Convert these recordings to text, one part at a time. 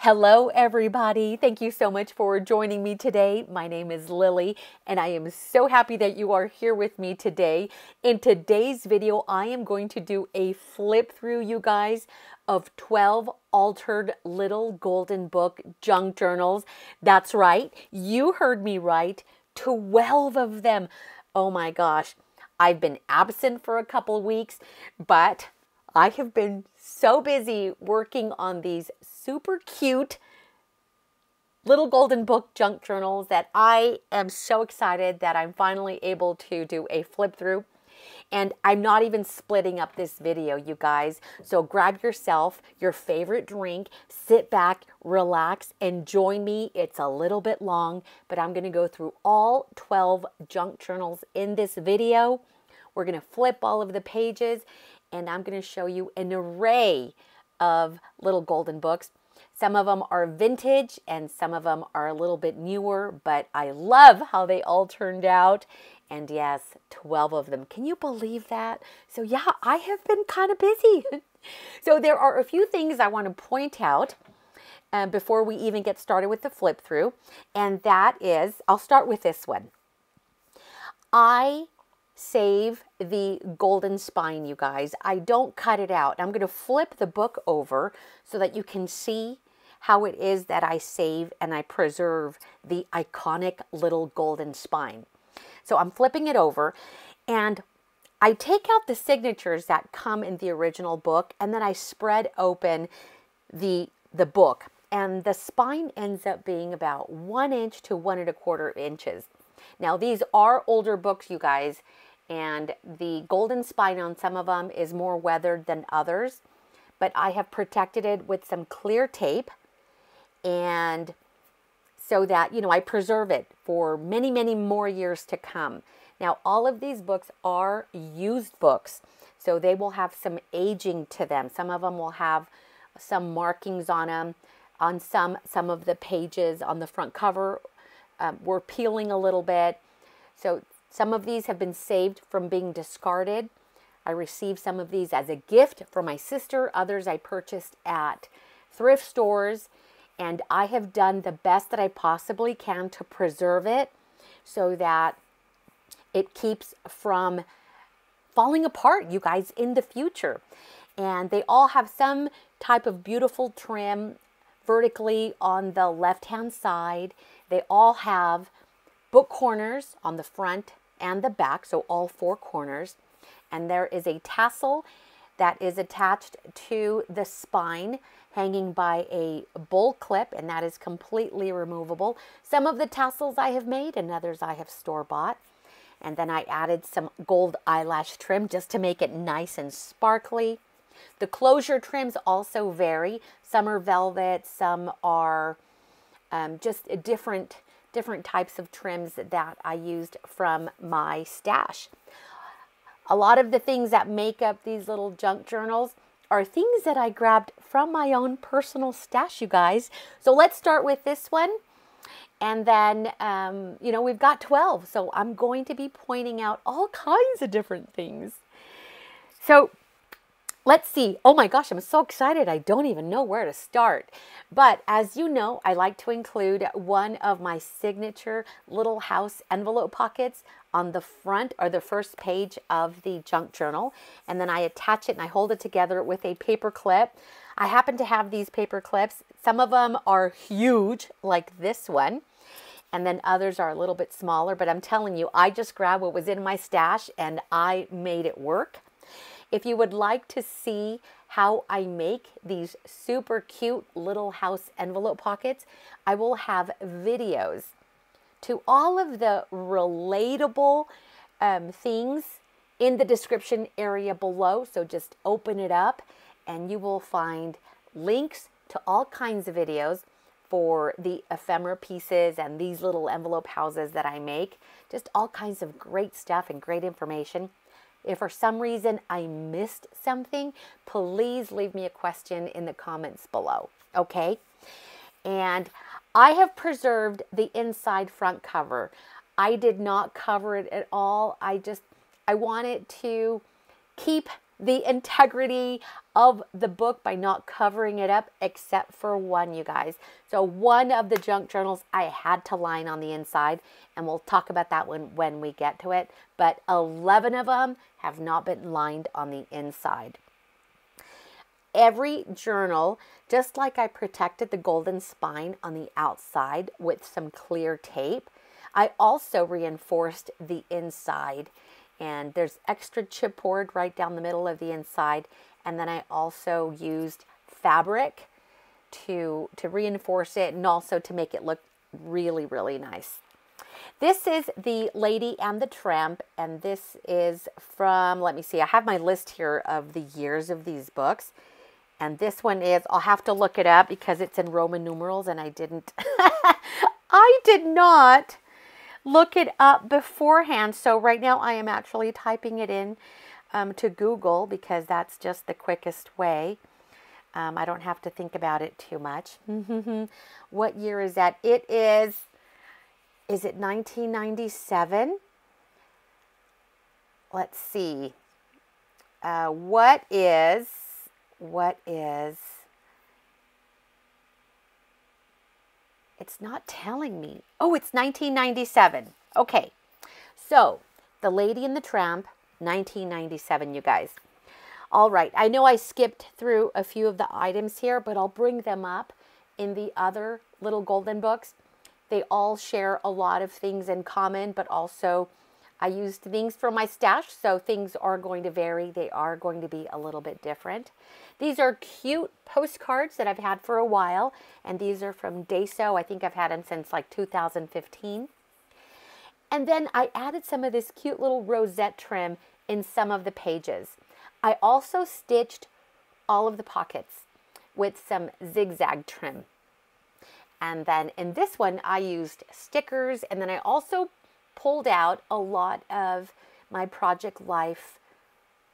Hello, everybody. Thank you so much for joining me today. My name is Lily, and I am so happy that you are here with me today. In today's video, I am going to do a flip through, you guys, of 12 altered little golden book junk journals. That's right. You heard me right. 12 of them. Oh my gosh. I've been absent for a couple weeks, but I have been so busy working on these super cute little golden book junk journals that I am so excited that I'm finally able to do a flip through. And I'm not even splitting up this video, you guys. So grab yourself your favorite drink, sit back, relax, and join me. It's a little bit long, but I'm going to go through all 12 junk journals in this video. We're going to flip all of the pages, and I'm going to show you an array of little golden books. Some of them are vintage and some of them are a little bit newer, but I love how they all turned out. And yes, 12 of them. Can you believe that? So yeah, I have been kind of busy. So there are a few things I want to point out before we even get started with the flip through. And that is, I'll start with this one. I save the golden spine, you guys. I don't cut it out. I'm going to flip the book over so that you can see how it is that I save and I preserve the iconic little golden spine. So I'm flipping it over and I take out the signatures that come in the original book, and then I spread open the book, and the spine ends up being about 1 inch to 1¼ inches. Now these are older books, you guys, and the golden spine on some of them is more weathered than others, but I have protected it with some clear tape, and so that, I preserve it for many, many more years to come. Now, all of these books are used books, so they will have some aging to them. Some of them will have some markings on them. On some of the pages on the front cover were peeling a little bit. So some of these have been saved from being discarded. I received some of these as a gift from my sister. Others I purchased at thrift stores. And I have done the best that I possibly can to preserve it so that it keeps from falling apart, you guys, in the future. And they all have some type of beautiful trim vertically on the left-hand side. They all have book corners on the front and the back, so all 4 corners. And there is a tassel that is attached to the spine, hanging by a bowl clip, and that is completely removable. Some of the tassels I have made and others I have store-bought. And then I added some gold eyelash trim just to make it nice and sparkly. The closure trims also vary. Some are velvet, some are just different types of trims that I used from my stash. A lot of the things that make up these little junk journals are things that I grabbed from my own personal stash, you guys. So let's start with this one. And then, we've got 12. So I'm going to be pointing out all kinds of different things. So let's see. Oh my gosh, I'm so excited. I don't even know where to start. But as you know, I like to include one of my signature little house envelope pockets on the front or the first page of the junk journal. And then I attach it and I hold it together with a paper clip. I happen to have these paper clips. Some of them are huge, like this one. And then others are a little bit smaller. But I'm telling you, I just grabbed what was in my stash and I made it work. If you would like to see how I make these super cute little house envelope pockets, I will have videos to all of the relatable things in the description area below. So just open it up and you will find links to all kinds of videos for the ephemera pieces and these little envelope houses that I make. Just all kinds of great stuff and great information. If for some reason I missed something, please leave me a question in the comments below, okay? And I have preserved the inside front cover. I did not cover it at all. I wanted to keep the integrity of the book by not covering it up, except for one, you guys. So one of the junk journals I had to line on the inside, and we'll talk about that when we get to it. But 11 of them have not been lined on the inside. Every journal, just like I protected the golden spine on the outside with some clear tape, I also reinforced the inside. And there's extra chipboard right down the middle of the inside. And then I also used fabric to reinforce it and also to make it look really, really nice. This is The Lady and the Tramp, and this is from, let me see, I have my list here of the years of these books. And this one is, I'll have to look it up because it's in Roman numerals and I didn't, I did not look it up beforehand. So right now I am actually typing it in to Google because that's just the quickest way. I don't have to think about it too much. What year is that? It is it 1997? Let's see. What is, it's not telling me. Oh, it's 1997. Okay. So, The Lady and the Tramp, 1997, you guys. All right. I know I skipped through a few of the items here, but I'll bring them up in the other little golden books. They all share a lot of things in common, but also I used things from my stash, so things are going to vary. They are going to be a little bit different. These are cute postcards that I've had for a while, and these are from Daiso. I think I've had them since like 2015. And then I added some of this cute little rosette trim in some of the pages. I also stitched all of the pockets with some zigzag trim. And then in this one, I used stickers, and then I also pulled out a lot of my Project Life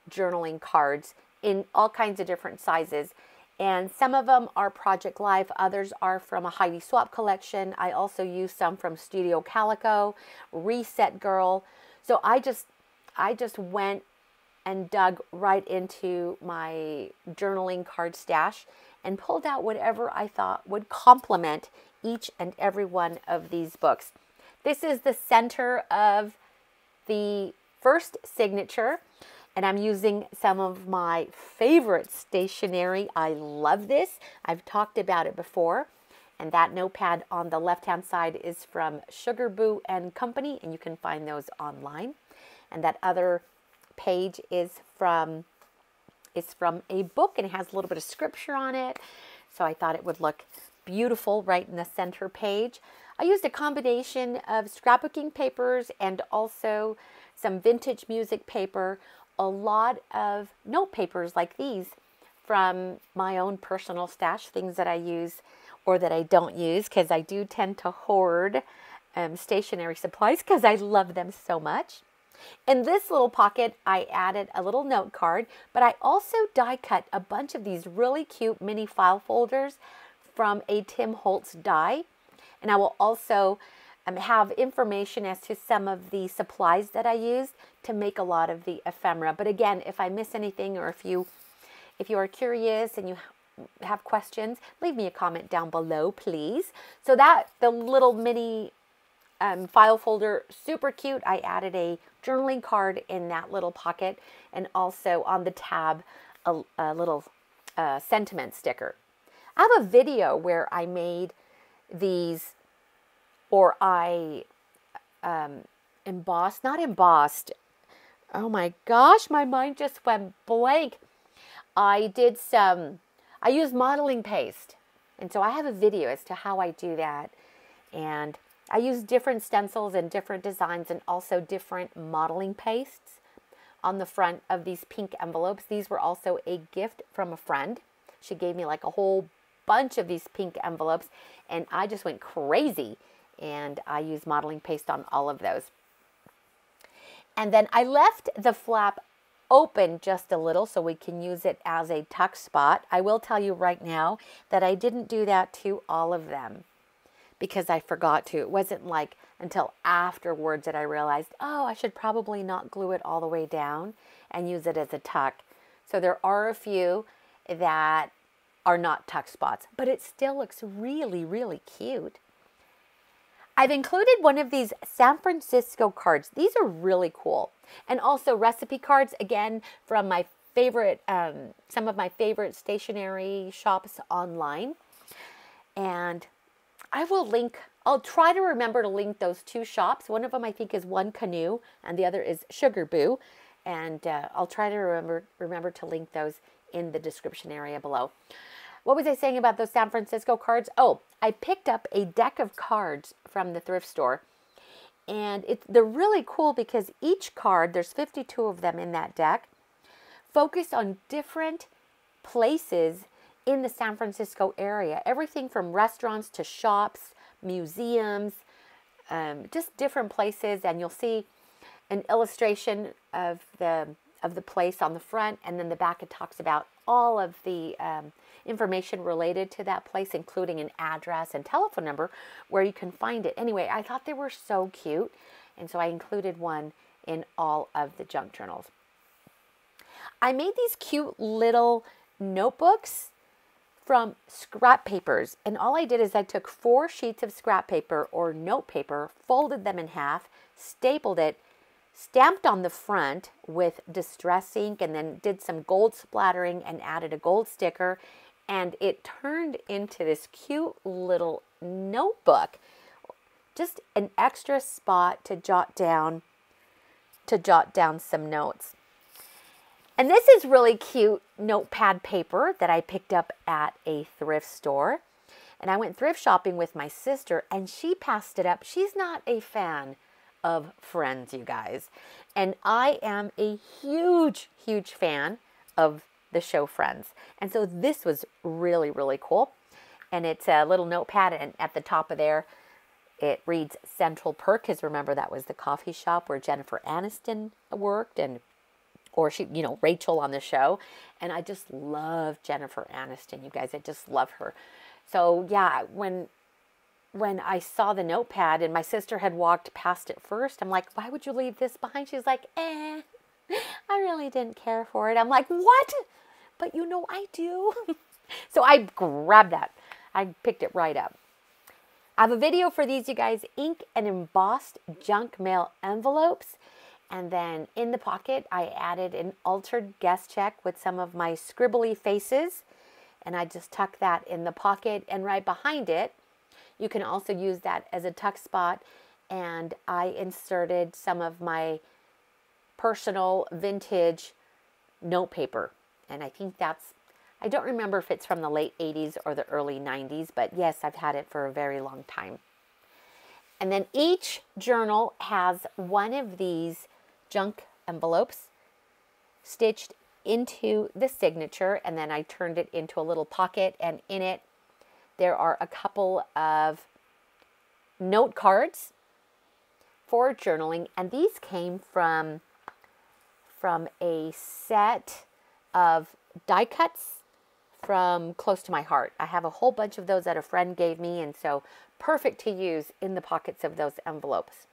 journaling cards in all kinds of different sizes. And some of them are Project Life, others are from a Heidi Swapp collection. I also used some from Studio Calico, Reset Girl. So I just went and dug right into my journaling card stash and pulled out whatever I thought would complement each and every one of these books. This is the center of the first signature, and I'm using some of my favorite stationery. I love this. I've talked about it before. And that notepad on the left-hand side is from Sugar Boo and Company, and you can find those online. And that other page is from a book, and it has a little bit of scripture on it. So I thought it would look beautiful right in the center page. I used a combination of scrapbooking papers and also some vintage music paper, a lot of note papers like these from my own personal stash, things that I use or that I don't use, because I do tend to hoard stationery supplies because I love them so much. In this little pocket, I added a little note card, but I also die cut a bunch of these really cute mini file folders from a Tim Holtz die. And I will also have information as to some of the supplies that I used to make a lot of the ephemera. But again, if I miss anything, or if you are curious and you have questions, leave me a comment down below, please. So that the little mini file folder, super cute. I added a journaling card in that little pocket, and also on the tab a little sentiment sticker. I have a video where I made these, or I embossed, not embossed. Oh my gosh, my mind just went blank. I used modeling paste. And so I have a video as to how I do that. And I use different stencils and different designs, and also different modeling pastes on the front of these pink envelopes. These were also a gift from a friend. She gave me like a whole bunch of these pink envelopes, and I just went crazy, and I used modeling paste on all of those. And then I left the flap open just a little so we can use it as a tuck spot. I will tell you right now that I didn't do that to all of them because I forgot to. It wasn't like until afterwards that I realized, oh, I should probably not glue it all the way down and use it as a tuck. So there are a few that are not tuck spots, but it still looks really, really cute. I've included one of these San Francisco cards. These are really cool. And also recipe cards, again, from my favorite, some of my favorite stationery shops online. And I will link, I'll try to remember to link those two shops. One of them I think is One Canoe and the other is Sugar Boo. And I'll try to remember to link those in the description area below. What was I saying about those San Francisco cards? Oh, I picked up a deck of cards from the thrift store. And they're really cool because each card, there's 52 of them in that deck, focus on different places in the San Francisco area. Everything from restaurants to shops, museums, just different places. And you'll see an illustration of the place on the front, and then the back it talks about all of the information related to that place, including an address and telephone number where you can find it. Anyway, I thought they were so cute, and so I included one in all of the junk journals. I made these cute little notebooks from scrap papers, and all I did is I took 4 sheets of scrap paper or note paper, folded them in half, stapled it, stamped on the front with distress ink, and then did some gold splattering and added a gold sticker, and it turned into this cute little notebook. Just an extra spot to jot down some notes. And this is really cute notepad paper that I picked up at a thrift store. And I went thrift shopping with my sister, and she passed it up. She's not a fan of Friends, you guys. And I am a huge, huge fan of the show Friends. And so this was really, really cool. And it's a little notepad, and at the top of there, it reads Central Perk, because remember that was the coffee shop where Jennifer Aniston worked, or she, Rachel on the show. And I just love Jennifer Aniston, you guys. I just love her. So yeah, when I saw the notepad and my sister had walked past it first, I'm like, why would you leave this behind? She's like, I really didn't care for it. I'm like, what? But I do. So I grabbed that. I picked it right up. I have a video for these, you guys. Ink and embossed junk mail envelopes. And then in the pocket, I added an altered guest check with some of my scribbly faces. And I just tucked that in the pocket. And right behind it, you can also use that as a tuck spot. And I inserted some of my personal vintage note paper. And I think I don't remember if it's from the late 80s or the early 90s, but yes, I've had it for a very long time. And then each journal has one of these junk envelopes stitched into the signature, and then I turned it into a little pocket, and in it there are a couple of note cards for journaling, and these came from a set of die cuts from Close to My Heart. I have a whole bunch of those that a friend gave me, and so perfect to use in the pockets of those envelopes.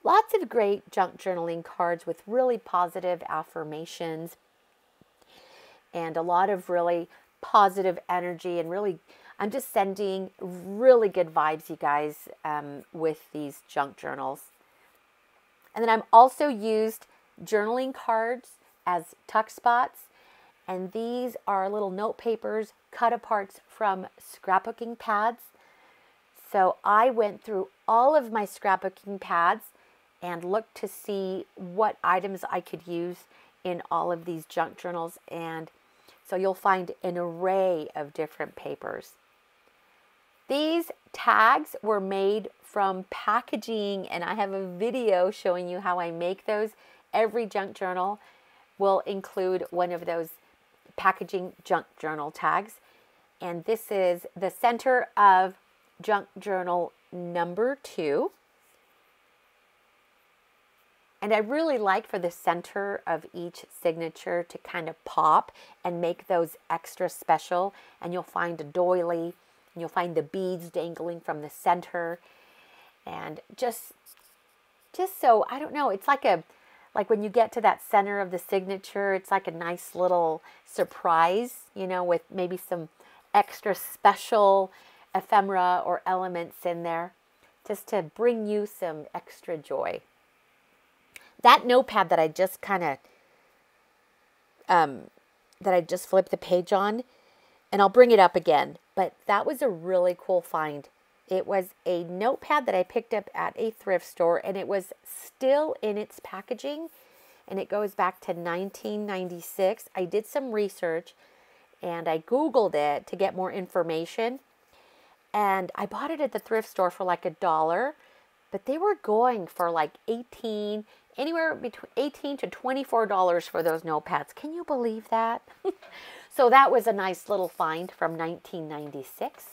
Lots of great junk journaling cards with really positive affirmations and a lot of really positive energy, and really, I'm just sending really good vibes, you guys, with these junk journals. And then I've also used journaling cards as tuck spots. And these are little note papers, cut aparts from scrapbooking pads. So I went through all of my scrapbooking pads and looked to see what items I could use in all of these junk journals. And so you'll find an array of different papers. These tags were made from packaging, and I have a video showing you how I make those. Every junk journal will include one of those packaging junk journal tags. And this is the center of junk journal number 2. And I really like for the center of each signature to kind of pop and make those extra special. And you'll find a doily, and you'll find the beads dangling from the center. And just so, I don't know, it's like like when you get to that center of the signature, it's like a nice little surprise, you know, with maybe some extra special ephemera or elements in there, just to bring you some extra joy. That notepad that I just that I just flipped the page on, and I'll bring it up again, but that was a really cool find. It was a notepad that I picked up at a thrift store, and it was still in its packaging, and it goes back to 1996. I did some research, and I Googled it to get more information, and I bought it at the thrift store for like $1, but they were going for like anywhere between $18 to $24 for those notepads. Can you believe that? So that was a nice little find from 1996.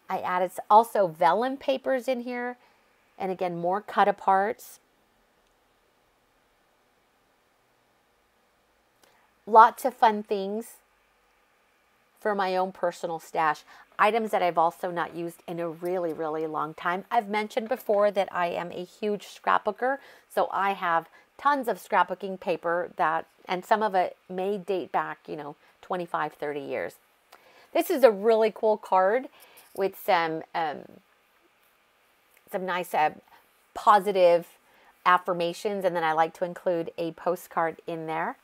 I added also vellum papers in here, and again, more cut aparts. Lots of fun things for my own personal stash. Items that I've also not used in a really, really long time. I've mentioned before that I am a huge scrapbooker, so I have tons of scrapbooking paper and some of it may date back, 25, 30 years. This is a really cool card with some nice positive affirmations, and then I like to include a postcard in there.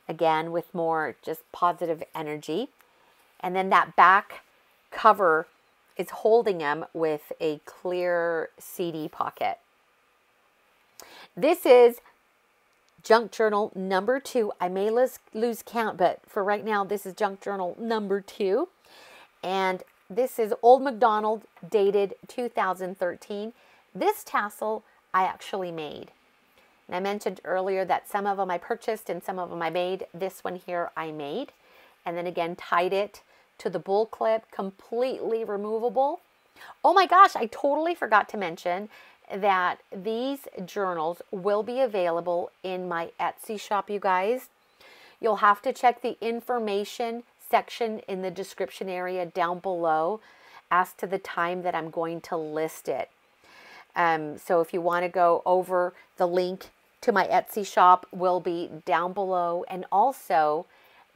Again, with more just positive energy. And then that back cover is holding them with a clear CD pocket. This is junk journal number 2. I may lose count, but for right now, this is junk journal number 2. And this is Old MacDonald, dated 2013. This tassel I actually made. And I mentioned earlier that some of them I purchased and some of them I made. This one here I made. And then again, tied it to the bull clip, completely removable. Oh my gosh, I totally forgot to mention that these journals will be available in my Etsy shop, you guys. You'll have to check the information section in the description area down below as to the time that I'm going to list it. So if you want to go over, the link to my Etsy shop will be down below, and also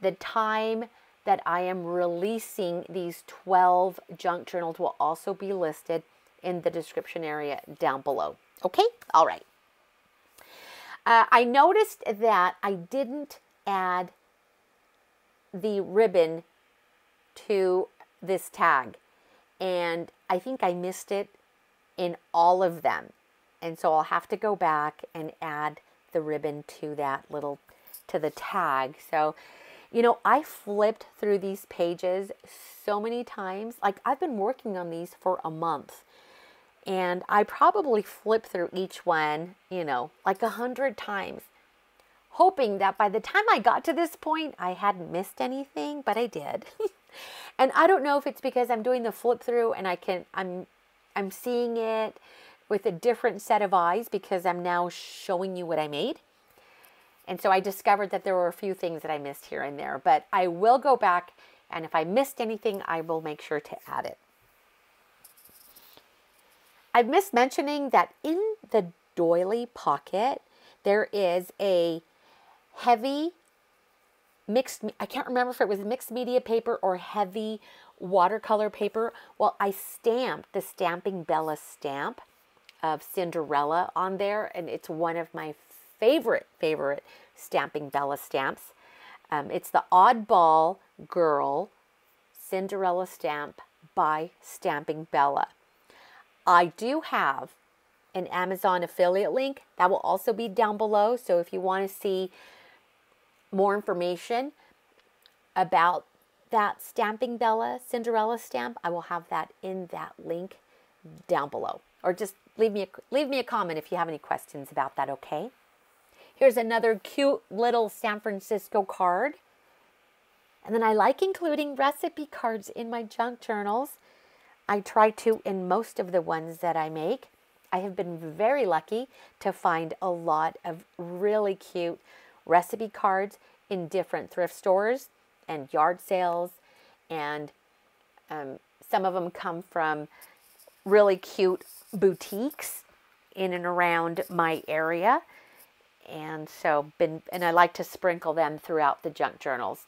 the time that I am releasing these 12 junk journals will also be listed in the description area down below. Okay? All right. I noticed that I didn't add the ribbon to this tag, and I think I missed it in all of them, and so I'll have to go back and add the ribbon to the tag. So I flipped through these pages so many times. Like, I've been working on these for a month, and I probably flipped through each one like 100 times, hoping that by the time I got to this point I hadn't missed anything, but I did. And I don't know if it's because I'm doing the flip through and I'm seeing it with a different set of eyes because I'm now showing you what I made. And so I discovered that there were a few things that I missed here and there, but I will go back, and if I missed anything, I will make sure to add it. I've missed mentioning that in the doily pocket, there is a heavy mixed, I can't remember if it was mixed media paper or heavy watercolor paper. Well, I stamped the Stamping Bella stamp of Cinderella on there, and it's one of my favorite Stamping Bella stamps. It's the Oddball Girl Cinderella stamp by Stamping Bella. I do have an Amazon affiliate link that will also be down below. So if you want to see more information about that Stamping Bella Cinderella stamp, I will have that in that link down below. Or just leave me a comment if you have any questions about that, okay? Here's another cute little San Francisco card. And then I like including recipe cards in my junk journals. I try to in most of the ones that I make. I have been very lucky to find a lot of really cute recipe cards in different thrift stores and yard sales. And some of them come from really cute boutiques in and around my area. And so I like to sprinkle them throughout the junk journals.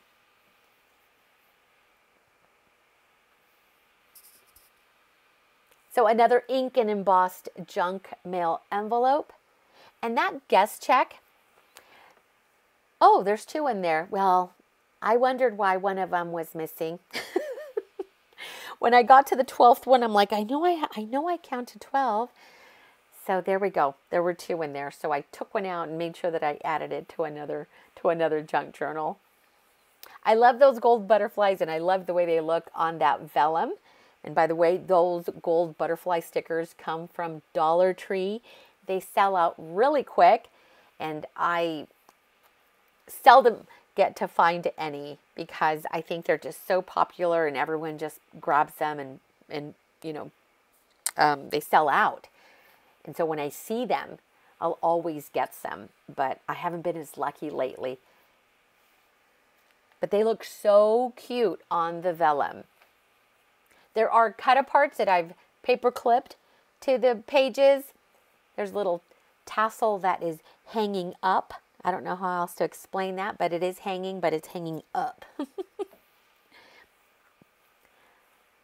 So another ink and embossed junk mail envelope. And that guest check, oh, there's 2 in there. Well, I wondered why one of them was missing. When I got to the 12th one, I'm like, I know I counted 12. So there we go. There were 2 in there. So I took one out and made sure that I added it to another junk journal. I love those gold butterflies, and I love the way they look on that vellum. And by the way, those gold butterfly stickers come from Dollar Tree. They sell out really quick, and I seldom get to find any because I think they're just so popular and everyone just grabs them and they sell out. And so when I see them, I'll always get some, but I haven't been as lucky lately. But they look so cute on the vellum. There are cut-aparts that I've paper clipped to the pages. There's a little tassel that is hanging up. I don't know how else to explain that, but it is hanging, but it's hanging up.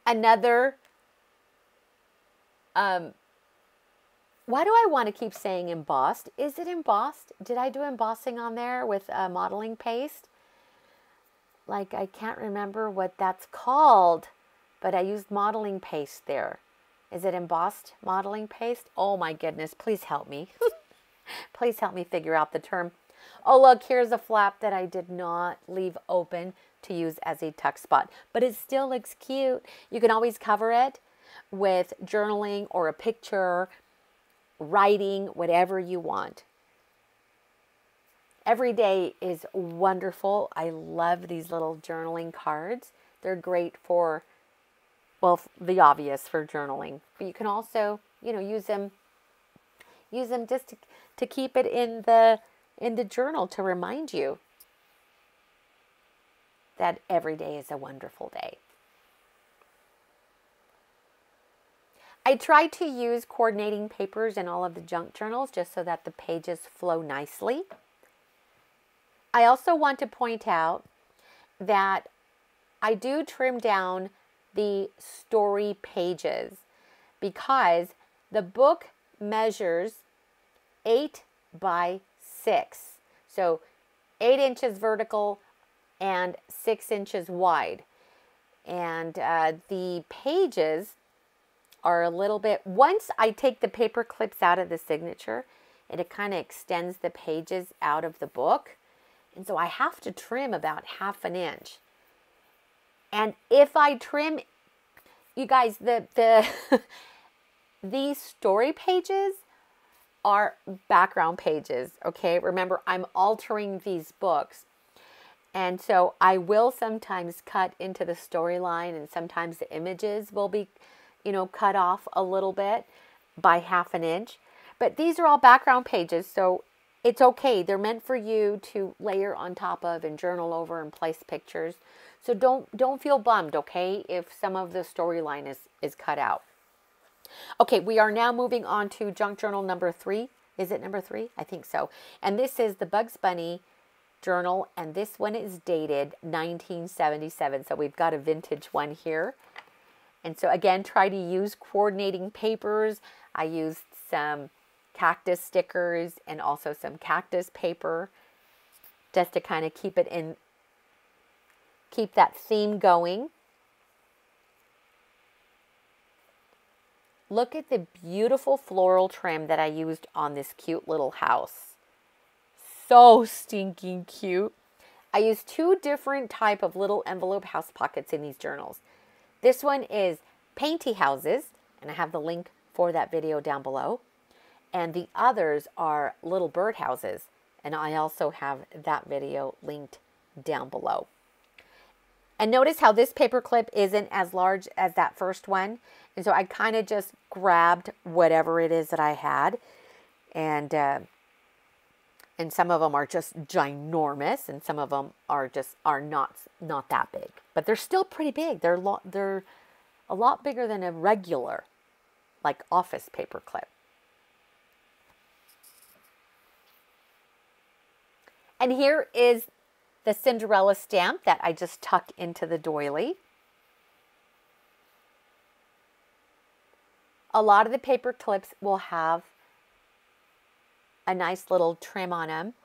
Another, why do I want to keep saying embossed? Is it embossed? Did I do embossing on there with modeling paste? Like, I can't remember what that's called, but I used modeling paste there. Is it embossed modeling paste? Oh my goodness, please help me. Please help me figure out the term. Oh, look, here's a flap that I did not leave open to use as a tuck spot, but it still looks cute. You can always cover it with journaling or a picture, writing, whatever you want. Every day is wonderful. I love these little journaling cards. They're great for, well, the obvious for journaling, but you can also, use them just to keep it in the journal to remind you that every day is a wonderful day. I try to use coordinating papers in all of the junk journals just so that the pages flow nicely. I also want to point out that I do trim down the story pages because the book measures 8 by 6. So 8 inches vertical and 6 inches wide. And the pages are a little bit, once I take the paper clips out of the signature, it kind of extends the pages out of the book. And so I have to trim about 1/2 inch. And if I trim, you guys, these story pages are background pages, okay? Remember, I'm altering these books. And so I will sometimes cut into the storyline, and sometimes the images will be, cut off a little bit by 1/2 inch. But these are all background pages, so it's okay. They're meant for you to layer on top of and journal over and place pictures. So don't feel bummed, okay, if some of the storyline is cut out. Okay, we are now moving on to junk journal number 3. Is it number 3? I think so. And this is the Bugs Bunny journal, and this one is dated 1977. So we've got a vintage one here. And so again, try to use coordinating papers. I used some cactus stickers and also some cactus paper just to kind of keep that theme going. Look at the beautiful floral trim that I used on this cute little house. So stinking cute. I used 2 different type of little envelope house pockets in these journals. This one is Painty Houses, and I have the link for that video down below. And the others are little bird houses, and I also have that video linked down below. And notice how this paper clip isn't as large as that first one. And so I kind of just grabbed whatever it is that I had. And some of them are just ginormous, and some of them are not that big. But they're still pretty big. They're a lot bigger than a regular, like, office paper clip. And here is the Cinderella stamp that I just tucked into the doily. A lot of the paper clips will have a nice little trim on them.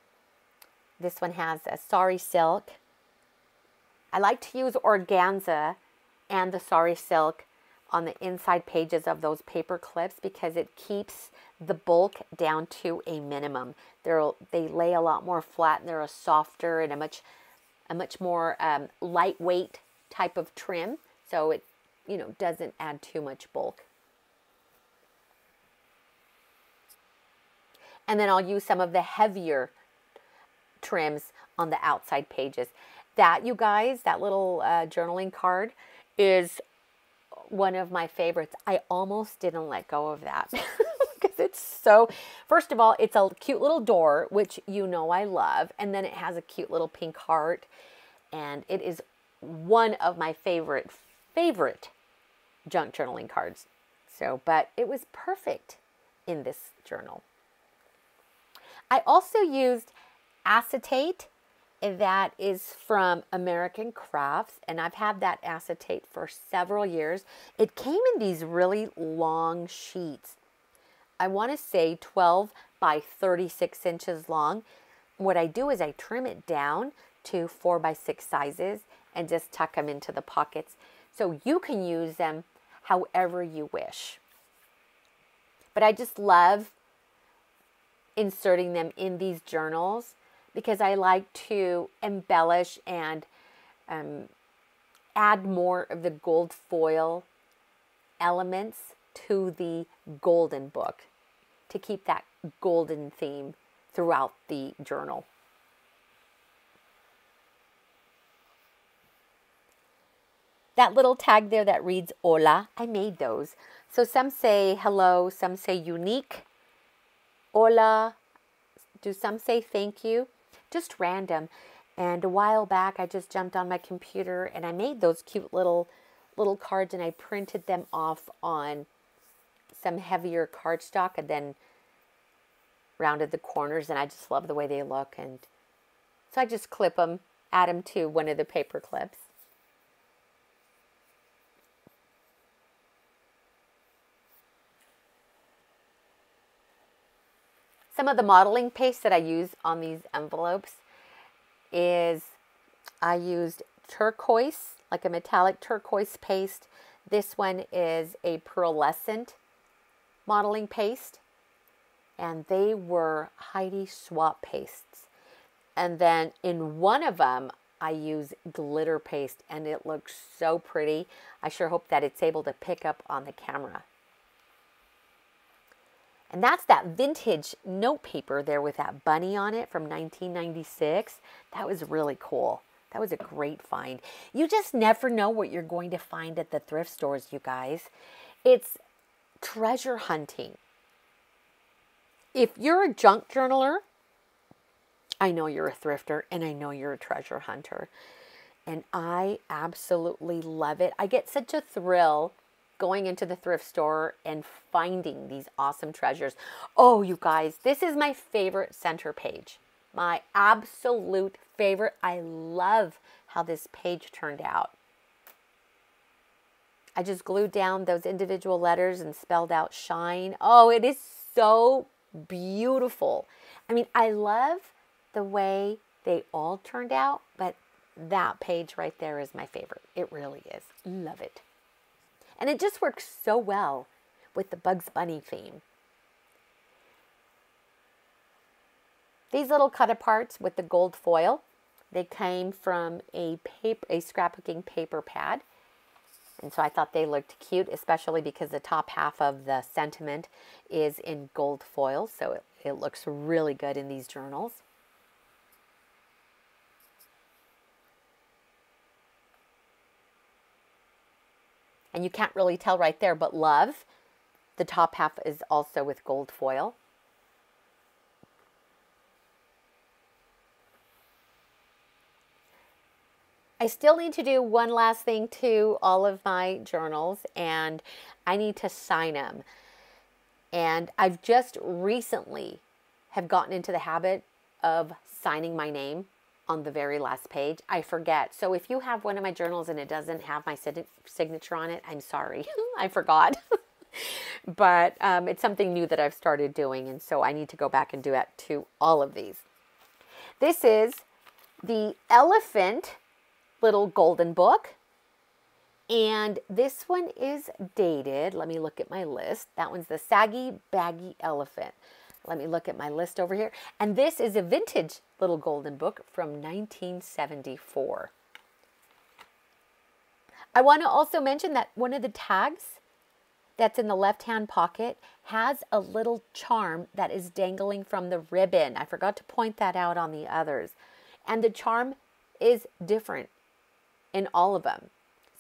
This one has a sari silk. I like to use organza and the sari silk on the inside pages of those paper clips because it keeps the bulk down to a minimum. They lay a lot more flat and they're a softer and a much more lightweight type of trim, so it doesn't add too much bulk. And then I'll use some of the heavier trims on the outside pages. That, you guys, that little journaling card is one of my favorites. I almost didn't let go of that because it's so, first of all, it's a cute little door, which I love. And then it has a cute little pink heart. And it is one of my favorite junk journaling cards. So, but it was perfect in this journal. I also used acetate. That is from American Crafts, and I've had that acetate for several years. It came in these really long sheets. I want to say 12 by 36 inches long. What I do is I trim it down to 4 by 6 sizes and just tuck them into the pockets. So you can use them however you wish. But I just love inserting them in these journals because I like to embellish and add more of the gold foil elements to the golden book to keep that golden theme throughout the journal. That little tag there that reads hola, I made those. So some say hello, some say unique, hola, do some say thank you, just random. And a while back I just jumped on my computer and I made those cute little cards and I printed them off on some heavier cardstock and then rounded the corners, and I just love the way they look, and so I just clip them, add them to one of the paper clips. Some of the modeling paste that I use on these envelopes is I used turquoise, like a metallic turquoise paste. This one is a pearlescent modeling paste, and they were Heidi Swapp pastes. And then in one of them, I use glitter paste, and it looks so pretty. I sure hope that it's able to pick up on the camera. And that's that vintage note paper there with that bunny on it from 1996. That was really cool. That was a great find. You just never know what you're going to find at the thrift stores, you guys. It's treasure hunting. If you're a junk journaler, I know you're a thrifter and I know you're a treasure hunter. And I absolutely love it. I get such a thrill going into the thrift store and finding these awesome treasures. Oh, you guys, this is my favorite center page. My absolute favorite. I love how this page turned out. I just glued down those individual letters and spelled out shine. Oh, it is so beautiful. I mean, I love the way they all turned out, but that page right there is my favorite. It really is. Love it. And it just works so well with the Bugs Bunny theme. These little cut aparts with the gold foil, they came from a scrapbooking paper pad. And so I thought they looked cute, especially because the top half of the sentiment is in gold foil. So it looks really good in these journals. And you can't really tell right there, but love, the top half is also with gold foil. I still need to do one last thing to all of my journals, and I need to sign them. And I've just recently have gotten into the habit of signing my name on the very last page. I forget. So if you have one of my journals and it doesn't have my signature on it, I'm sorry. I forgot. But it's something new that I've started doing, and so I need to go back and do it to all of these. This is the Elephant Little Golden Book. And this one is dated. Let me look at my list. That one's the Saggy Baggy Elephant. Let me look at my list over here. And this is a vintage Little Golden Book from 1974. I want to also mention that one of the tags that's in the left-hand pocket has a little charm that is dangling from the ribbon. I forgot to point that out on the others. And the charm is different in all of them.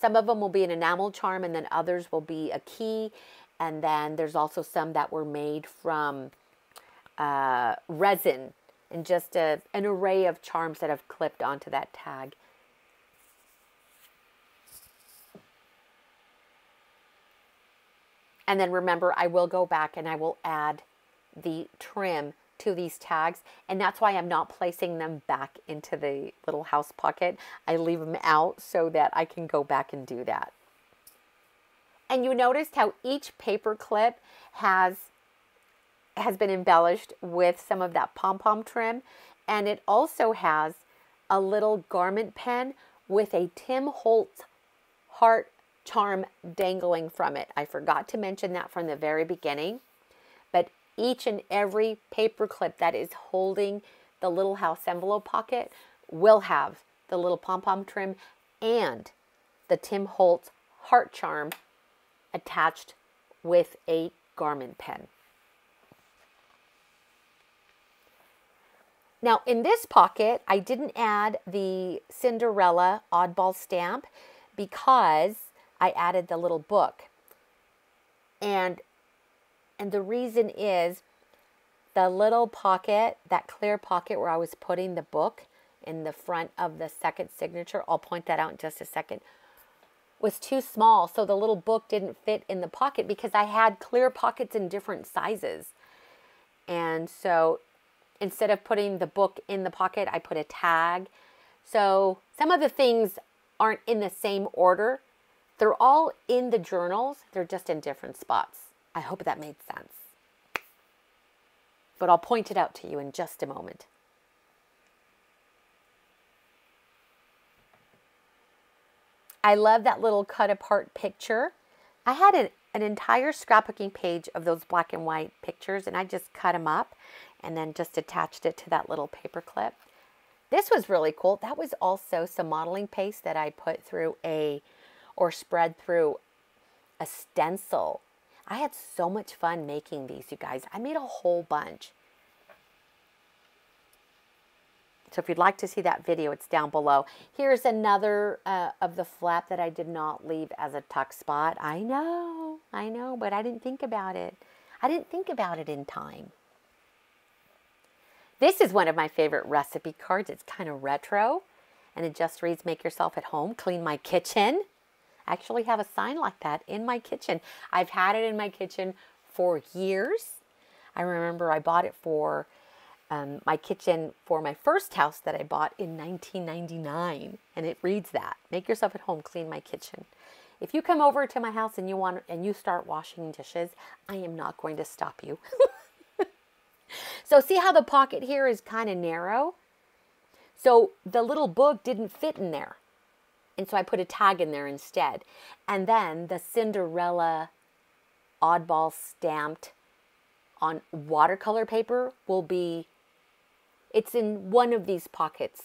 Some of them will be an enamel charm, and then others will be a key. And then there's also some that were made from resin, and just an array of charms that have clipped onto that tag. And then remember, I will go back and I will add the trim to these tags, and that's why I'm not placing them back into the little house pocket. I leave them out so that I can go back and do that. And you noticed how each paper clip has been embellished with some of that pom-pom trim, and it also has a little garment pen with a Tim Holtz heart charm dangling from it. I forgot to mention that from the very beginning, but each and every paper clip that is holding the little house envelope pocket will have the little pom-pom trim and the Tim Holtz heart charm attached with a garment pen. Now in this pocket, I didn't add the Cinderella oddball stamp because I added the little book. And the reason is the little pocket, that clear pocket where I was putting the book in the front of the second signature, I'll point that out in just a second, was too small. So the little book didn't fit in the pocket because I had clear pockets in different sizes. And so instead of putting the book in the pocket, I put a tag. So some of the things aren't in the same order. They're all in the journals. They're just in different spots. I hope that made sense. But I'll point it out to you in just a moment. I love that little cut apart picture. I had an entire scrapbooking page of those black and white pictures, and I just cut them up and then just attached it to that little paper clip. This was really cool. That was also some modeling paste that I put through or spread through a stencil. I had so much fun making these, you guys. I made a whole bunch. So if you'd like to see that video, it's down below. Here's another of the flap that I did not leave as a tuck spot. I know, but I didn't think about it. I didn't think about it in time. This is one of my favorite recipe cards. It's kind of retro, and it just reads, "Make yourself at home, clean my kitchen." I actually have a sign like that in my kitchen. I've had it in my kitchen for years. I remember I bought it for my kitchen for my first house that I bought in 1999, and it reads that, "Make yourself at home, clean my kitchen." If you come over to my house and you start washing dishes, I am not going to stop you. So see how the pocket here is kind of narrow? So the little book didn't fit in there. And so I put a tag in there instead. And then the Cinderella oddball stamped on watercolor paper will be, it's in one of these pockets.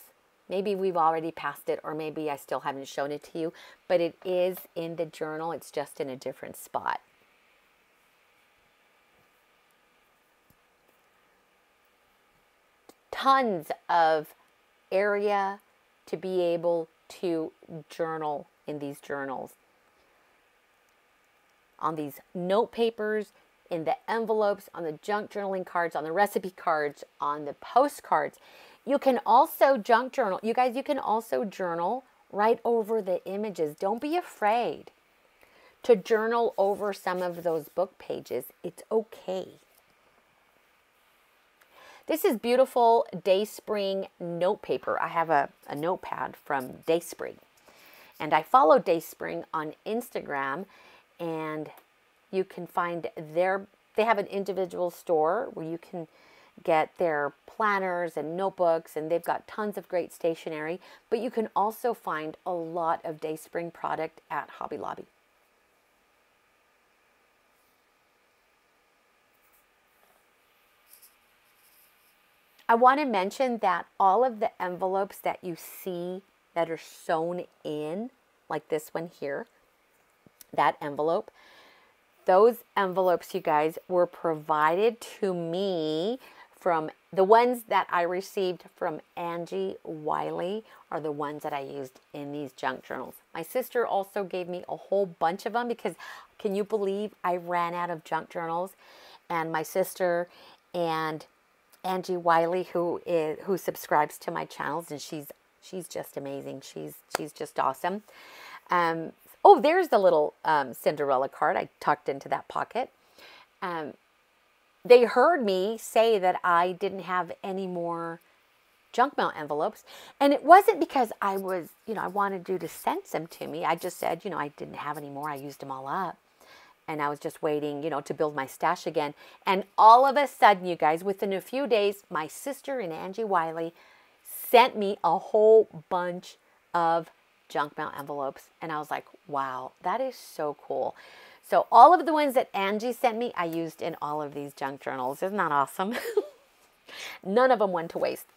Maybe we've already passed it, or maybe I still haven't shown it to you, but it is in the journal. It's just in a different spot. Tons of area to be able to journal in these journals. On these note papers, in the envelopes, on the junk journaling cards, on the recipe cards, on the postcards. You can also junk journal. You guys, you can also journal right over the images. Don't be afraid to journal over some of those book pages. It's okay. This is beautiful Dayspring note paper. I have a notepad from Dayspring. And I follow Dayspring on Instagram, and you can find they have an individual store where you can get their planners and notebooks, and they've got tons of great stationery, but you can also find a lot of Dayspring product at Hobby Lobby. I want to mention that all of the envelopes that you see that are sewn in, like this one here, that envelope, those envelopes, you guys, were provided to me from the ones that I received from Angie Wiley are the ones that I used in these junk journals. My sister also gave me a whole bunch of them because can you believe I ran out of junk journals? And my sister and Angie Wiley, who subscribes to my channels, and she's just amazing. She's just awesome. Oh, there's the little Cinderella card I tucked into that pocket. They heard me say that I didn't have any more junk mail envelopes, and it wasn't because I was, I wanted you to send them to me. I just said, I didn't have any more. I used them all up. And I was just waiting, to build my stash again. And all of a sudden, you guys, within a few days, my sister and Angie Wiley sent me a whole bunch of junk mail envelopes. And I was like, wow, that is so cool. So all of the ones that Angie sent me, I used in all of these junk journals. Isn't that awesome? None of them went to waste.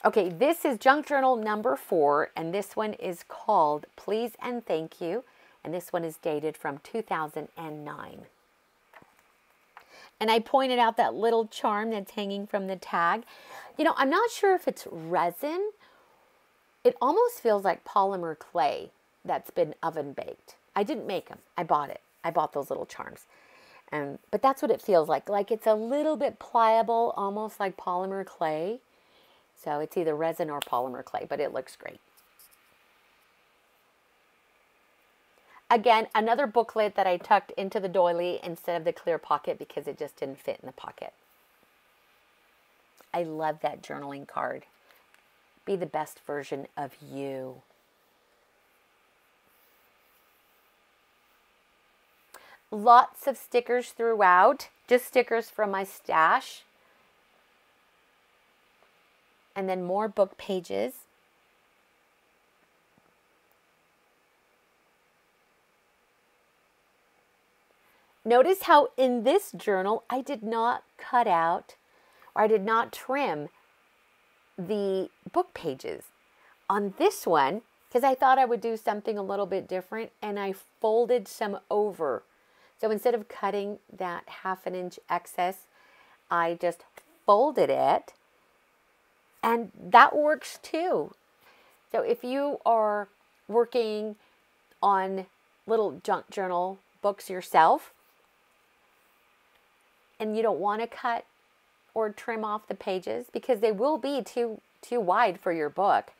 Okay, this is junk journal number 4. And this one is called Please and Thank You. And this one is dated from 2009. And I pointed out that little charm that's hanging from the tag. I'm not sure if it's resin. It almost feels like polymer clay that's been oven baked. I didn't make them. I bought it. I bought those little charms. But that's what it feels like. Like it's a little bit pliable, almost like polymer clay. So it's either resin or polymer clay, but it looks great. Again, another booklet that I tucked into the doily instead of the clear pocket because it just didn't fit in the pocket. I love that journaling card. Be the best version of you. Lots of stickers throughout, just stickers from my stash. And then more book pages. Notice how in this journal, I did not cut out or I did not trim the book pages. On this one, because I thought I would do something a little bit different, and I folded some over. So instead of cutting that 1/2 inch excess, I just folded it, and that works too. So if you are working on little junk journal books yourself, and you don't want to cut or trim off the pages because they will be too wide for your book,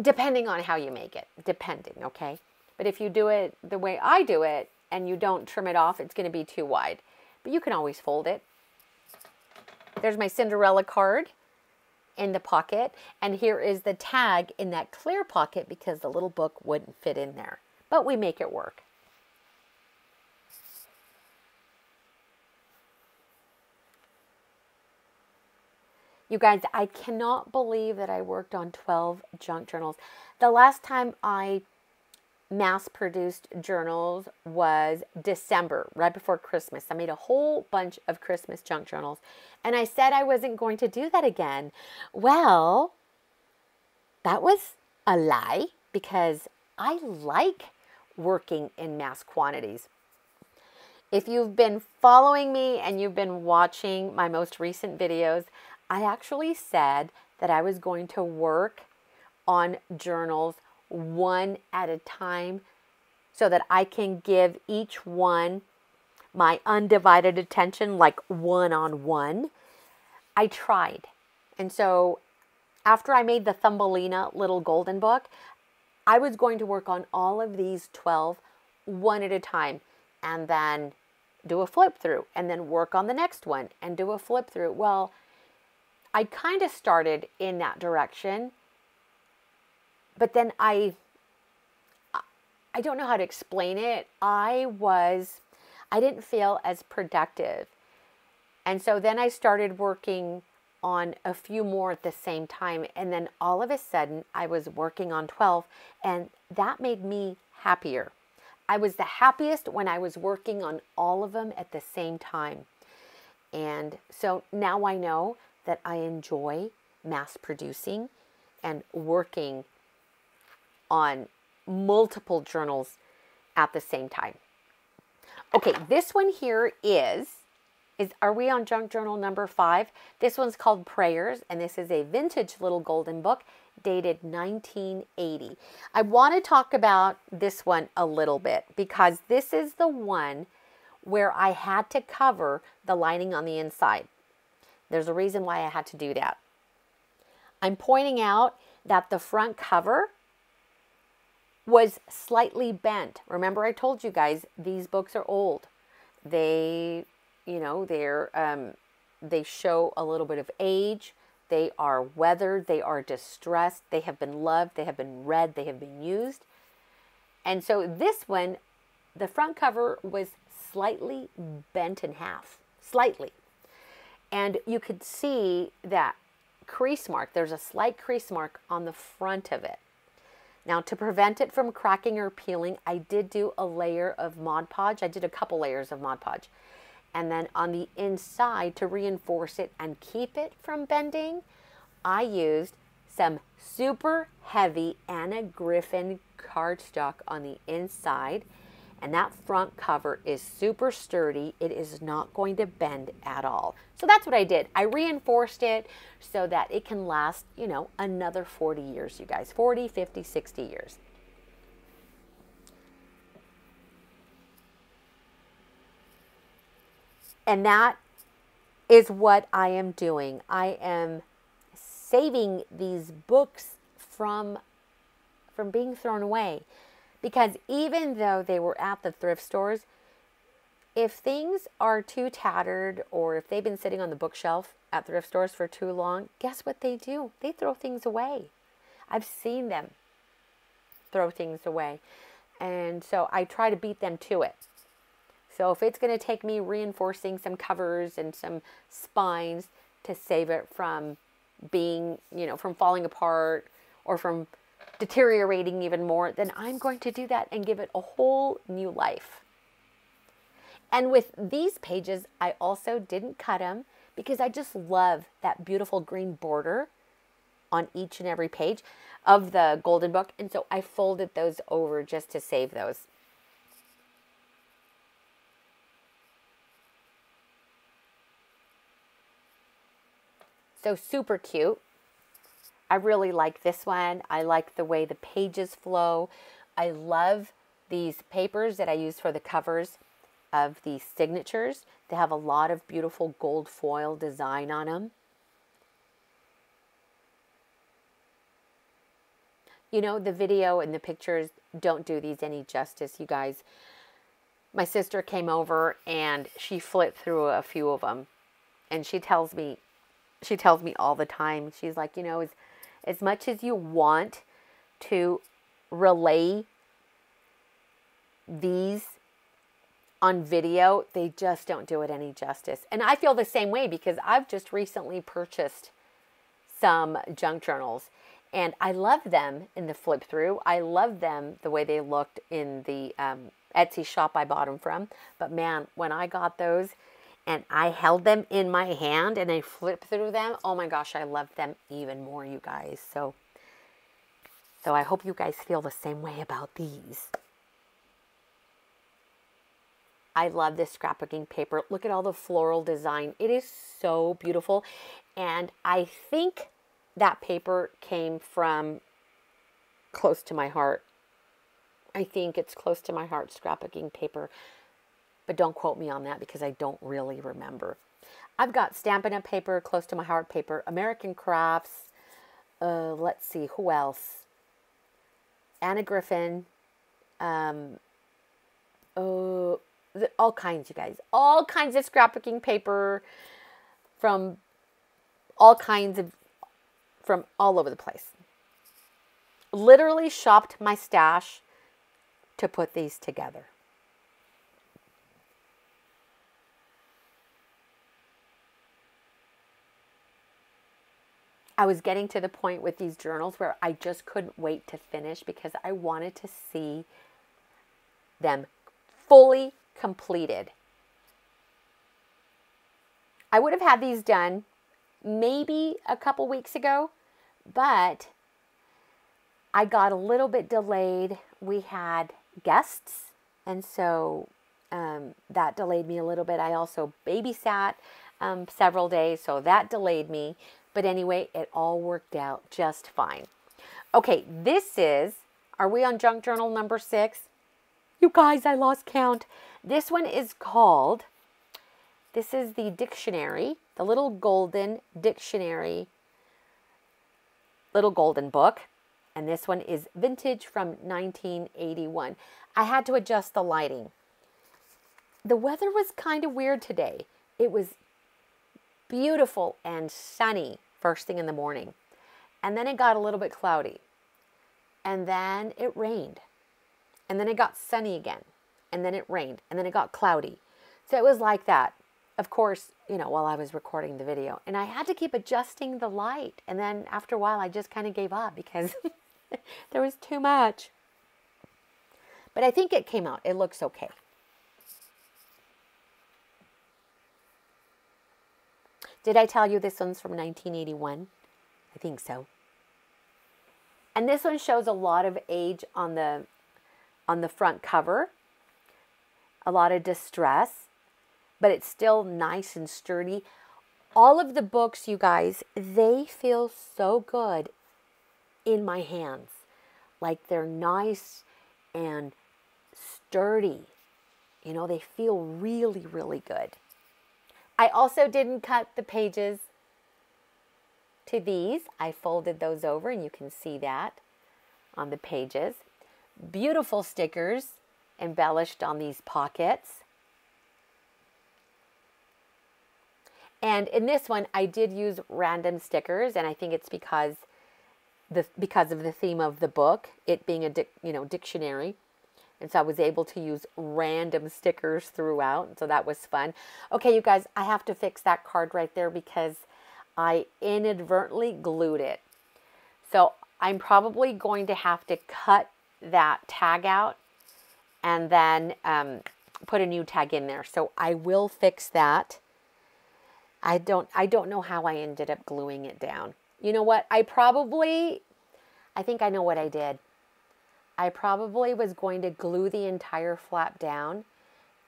depending on how you make it, okay? But if you do it the way I do it and you don't trim it off, it's going to be too wide. But you can always fold it. There's my Cinderella card in the pocket, and here is the tag in that clear pocket because the little book wouldn't fit in there. But we make it work. You guys, I cannot believe that I worked on 12 junk journals. The last time I mass-produced journals was December, right before Christmas. I made a whole bunch of Christmas junk journals, and I said I wasn't going to do that again. Well, that was a lie because I like working in mass quantities. If you've been following me and you've been watching my most recent videos, I actually said that I was going to work on journals one at a time so that I can give each one my undivided attention, like one-on-one. I tried. And so after I made the Thumbelina little golden book, I was going to work on all of these 12 one at a time and then do a flip through and then work on the next one and do a flip through. Well, I kind of started in that direction, but then I don't know how to explain it. I didn't feel as productive. And so then I started working on a few more at the same time. And then all of a sudden I was working on 12, and that made me happier. I was the happiest when I was working on all of them at the same time. And so now I know that I enjoy mass producing and working on multiple journals at the same time. Okay, this one here are we on junk journal number 5? This one's called Prayers, and this is a vintage little golden book dated 1980. I want to talk about this one a little bit because this is the one where I had to cover the lining on the inside. There's a reason why I had to do that. I'm pointing out that the front cover was slightly bent. Remember, I told you guys these books are old. They, they show a little bit of age. They are weathered. They are distressed. They have been loved. They have been read. They have been used. And so this one, the front cover was slightly bent in half, slightly. And you could see that crease mark. There's a slight crease mark on the front of it. Now, to prevent it from cracking or peeling, I did do a layer of Mod Podge. I did a couple layers of Mod Podge. And then on the inside, to reinforce it and keep it from bending, I used some super heavy Anna Griffin cardstock on the inside. And that front cover is super sturdy. It is not going to bend at all. So that's what I did. I reinforced it so that it can last, another 40 years, you guys. 40, 50, 60 years. And that is what I am doing. I am saving these books from being thrown away. Because even though they were at the thrift stores, if things are too tattered or if they've been sitting on the bookshelf at thrift stores for too long, guess what they do? They throw things away. I've seen them throw things away. And so I try to beat them to it. So if it's going to take me reinforcing some covers and some spines to save it from being, from falling apart or from deteriorating even more, then I'm going to do that and give it a whole new life. And with these pages, I also didn't cut them because I just love that beautiful green border on each and every page of the golden book. And so I folded those over just to save those. So super cute. I really like this one. I like the way the pages flow. I love these papers that I use for the covers of the signatures. They have a lot of beautiful gold foil design on them. The video and the pictures don't do these any justice, you guys. My sister came over and she flipped through a few of them. And she tells me all the time, she's like, as much as you want to relay these on video, they just don't do it any justice. And I feel the same way because I've just recently purchased some junk journals and I love them in the flip through. I love them the way they looked in the Etsy shop I bought them from. But man, when I got those and I held them in my hand and I flipped through them, oh my gosh, I love them even more, you guys. So I hope you guys feel the same way about these. I love this scrapbooking paper. Look at all the floral design. It is so beautiful. And I think that paper came from close to my heart. I think it's close to my heart, scrapbooking paper. But don't quote me on that because I don't really remember. I've got Stampin' Up! Paper, close to my heart paper, American Crafts. Let's see, who else? Anna Griffin. All kinds, you guys. All kinds of scrapbooking paper from all kinds of, from all over the place. Literally shopped my stash to put these together. I was getting to the point with these journals where I just couldn't wait to finish because I wanted to see them fully completed. I would have had these done maybe a couple weeks ago, but I got a little bit delayed. We had guests, and so that delayed me a little bit. I also babysat several days, so that delayed me. But anyway, it all worked out just fine. Okay, this is, are we on junk journal number 6? You guys, I lost count. This one is called, this is the dictionary, the little golden dictionary, little golden book. And this one is vintage from 1981. I had to adjust the lighting. The weather was kind of weird today. It was beautiful and sunny first thing in the morning. And then it got a little bit cloudy. And then it rained. And then it got sunny again. And then it rained. And then it got cloudy. So it was like that. Of course, you know, while I was recording the video. And I had to keep adjusting the light. And then after a while, I just kind of gave up because there was too much. But I think it came out. It looks okay. Did I tell you this one's from 1981? I think so. And this one shows a lot of age on the front cover. A lot of distress, but it's still nice and sturdy. All of the books, you guys, they feel so good in my hands. Like they're nice and sturdy. You know, they feel really, really good. I also didn't cut the pages to these. I folded those over and you can see that on the pages. Beautiful stickers embellished on these pockets. And in this one, I did use random stickers, and I think it's because of the theme of the book, it being a dictionary. And so I was able to use random stickers throughout. So that was fun. Okay, you guys, I have to fix that card right there because I inadvertently glued it. So I'm probably going to have to cut that tag out and then put a new tag in there. So I will fix that. I don't know how I ended up gluing it down. You know what? I think I know what I did. I probably was going to glue the entire flap down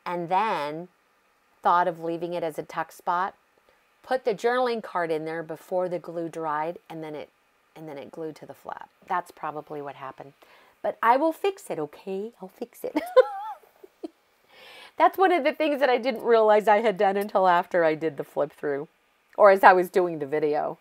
and then thought of leaving it as a tuck spot, put the journaling card in there before the glue dried, and then it glued to the flap. That's probably what happened. But I will fix it, okay? I'll fix it. That's one of the things that I didn't realize I had done until after I did the flip through, or as I was doing the video.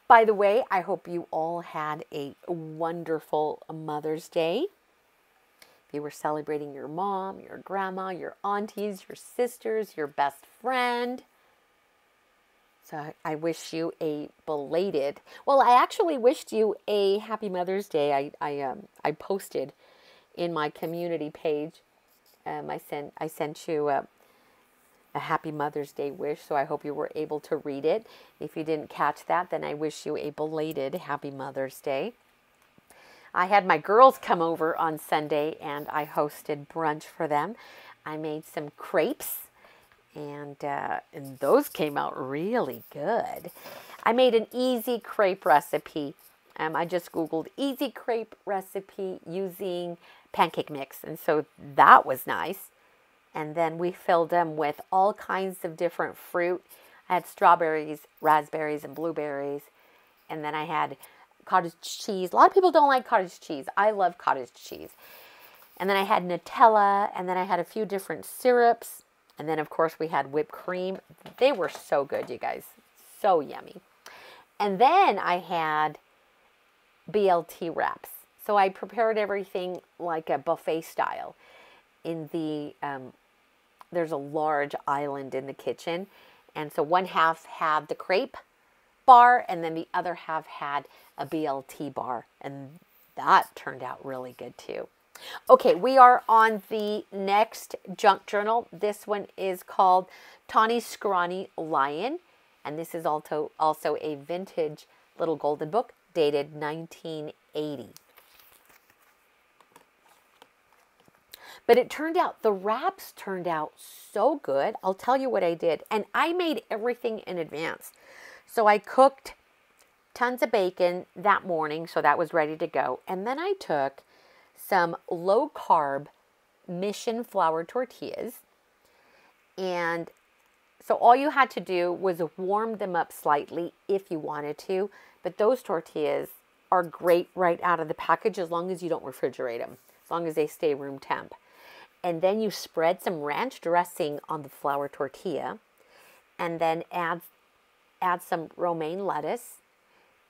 By the way, I hope you all had a wonderful Mother's Day. If you were celebrating your mom, your grandma, your aunties, your sisters, your best friend. So I wish you a belated, well, I actually wished you a happy Mother's Day. I posted in my community page. I sent you a happy Mother's Day wish, so I hope you were able to read it. If you didn't catch that, then I wish you a belated happy Mother's Day. I had my girls come over on Sunday and I hosted brunch for them. I made some crepes and those came out really good. I made an easy crepe recipe. I just Googled easy crepe recipe using pancake mix, and so that was nice. And then we filled them with all kinds of different fruit. I had strawberries, raspberries, and blueberries. And then I had cottage cheese. A lot of people don't like cottage cheese. I love cottage cheese. And then I had Nutella. And then I had a few different syrups. And then, of course, we had whipped cream. They were so good, you guys. so yummy. And then I had BLT wraps. So I prepared everything like a buffet style. In the there's a large island in the kitchen, and so one half had the crepe bar, and then the other half had a BLT bar, and that turned out really good too. Okay, we are on the next junk journal. This one is called Tawny Scrawny Lion, and this is also a vintage little golden book dated 1980. But it turned out, the wraps turned out so good. I'll tell you what I did. And I made everything in advance. So I cooked tons of bacon that morning, so that was ready to go. And then I took some low-carb Mission flour tortillas. And so all you had to do was warm them up slightly if you wanted to. But those tortillas are great right out of the package as long as you don't refrigerate them, as long as they stay room temp. And then you spread some ranch dressing on the flour tortilla, and then add some romaine lettuce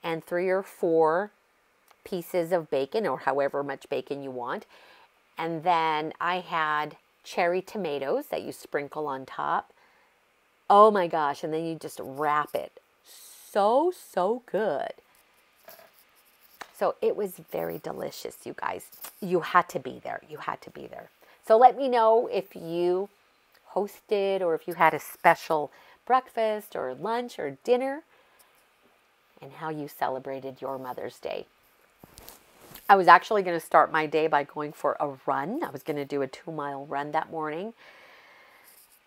and 3 or 4 pieces of bacon, or however much bacon you want. And then I had cherry tomatoes that you sprinkle on top. Oh my gosh, and then you just wrap it. So, so good. So it was very delicious, you guys. You had to be there. You had to be there. So let me know if you hosted or if you had a special breakfast or lunch or dinner and how you celebrated your Mother's Day. I was actually going to start my day by going for a run. I was going to do a 2-mile run that morning,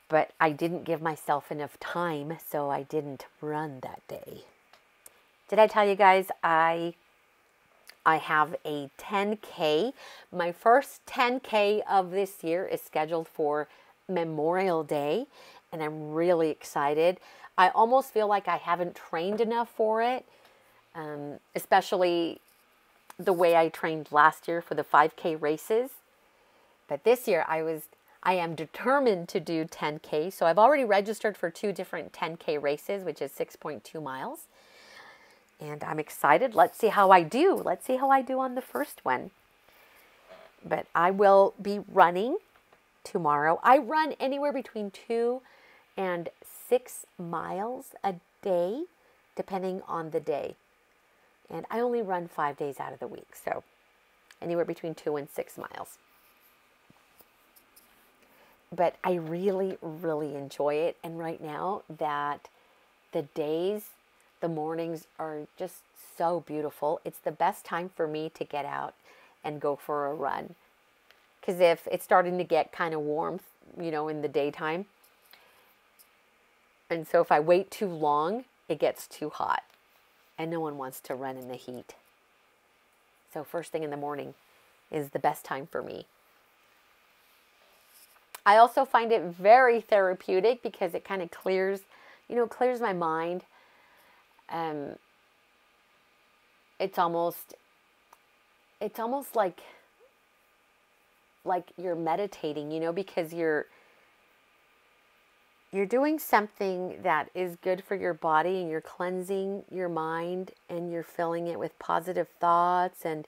but I didn't give myself enough time, so I didn't run that day. Did I tell you guys I have a 10K. My first 10K of this year is scheduled for Memorial Day, and I'm really excited. I almost feel like I haven't trained enough for it, especially the way I trained last year for the 5K races. But this year I am determined to do 10K. So I've already registered for 2 different 10K races, which is 6.2 miles. And I'm excited. Let's see how I do. Let's see how I do on the first one. But I will be running tomorrow. I run anywhere between 2 and 6 miles a day, depending on the day. And I only run 5 days out of the week. So anywhere between 2 and 6 miles. But I really, really enjoy it. And right now that the mornings are just so beautiful. It's the best time for me to get out and go for a run. Because if it's starting to get kind of warm, in the daytime. And so if I wait too long, it gets too hot. And no one wants to run in the heat. So first thing in the morning is the best time for me. I also find it very therapeutic because it kind of clears my mind. It's almost like you're meditating, because you're doing something that is good for your body, and you're cleansing your mind, and you're filling it with positive thoughts, and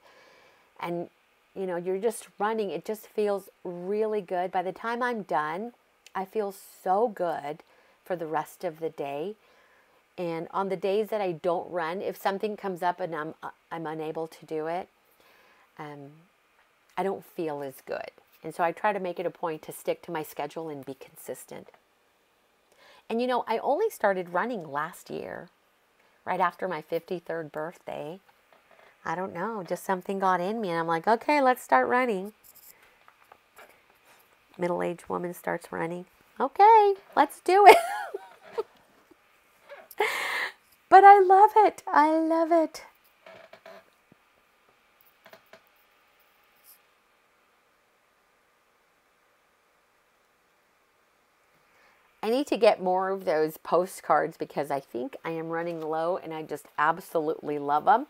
you're just running. It just feels really good. By the time I'm done, I feel so good for the rest of the day. And on the days that I don't run, if something comes up and I'm unable to do it, I don't feel as good. And so I try to make it a point to stick to my schedule and be consistent. And I only started running last year, right after my 53rd birthday. I don't know, just something got in me and I'm like, okay, let's start running. Middle-aged woman starts running. Okay, let's do it. But I love it. I love it. I need to get more of those postcards because I think I am running low and I just absolutely love them.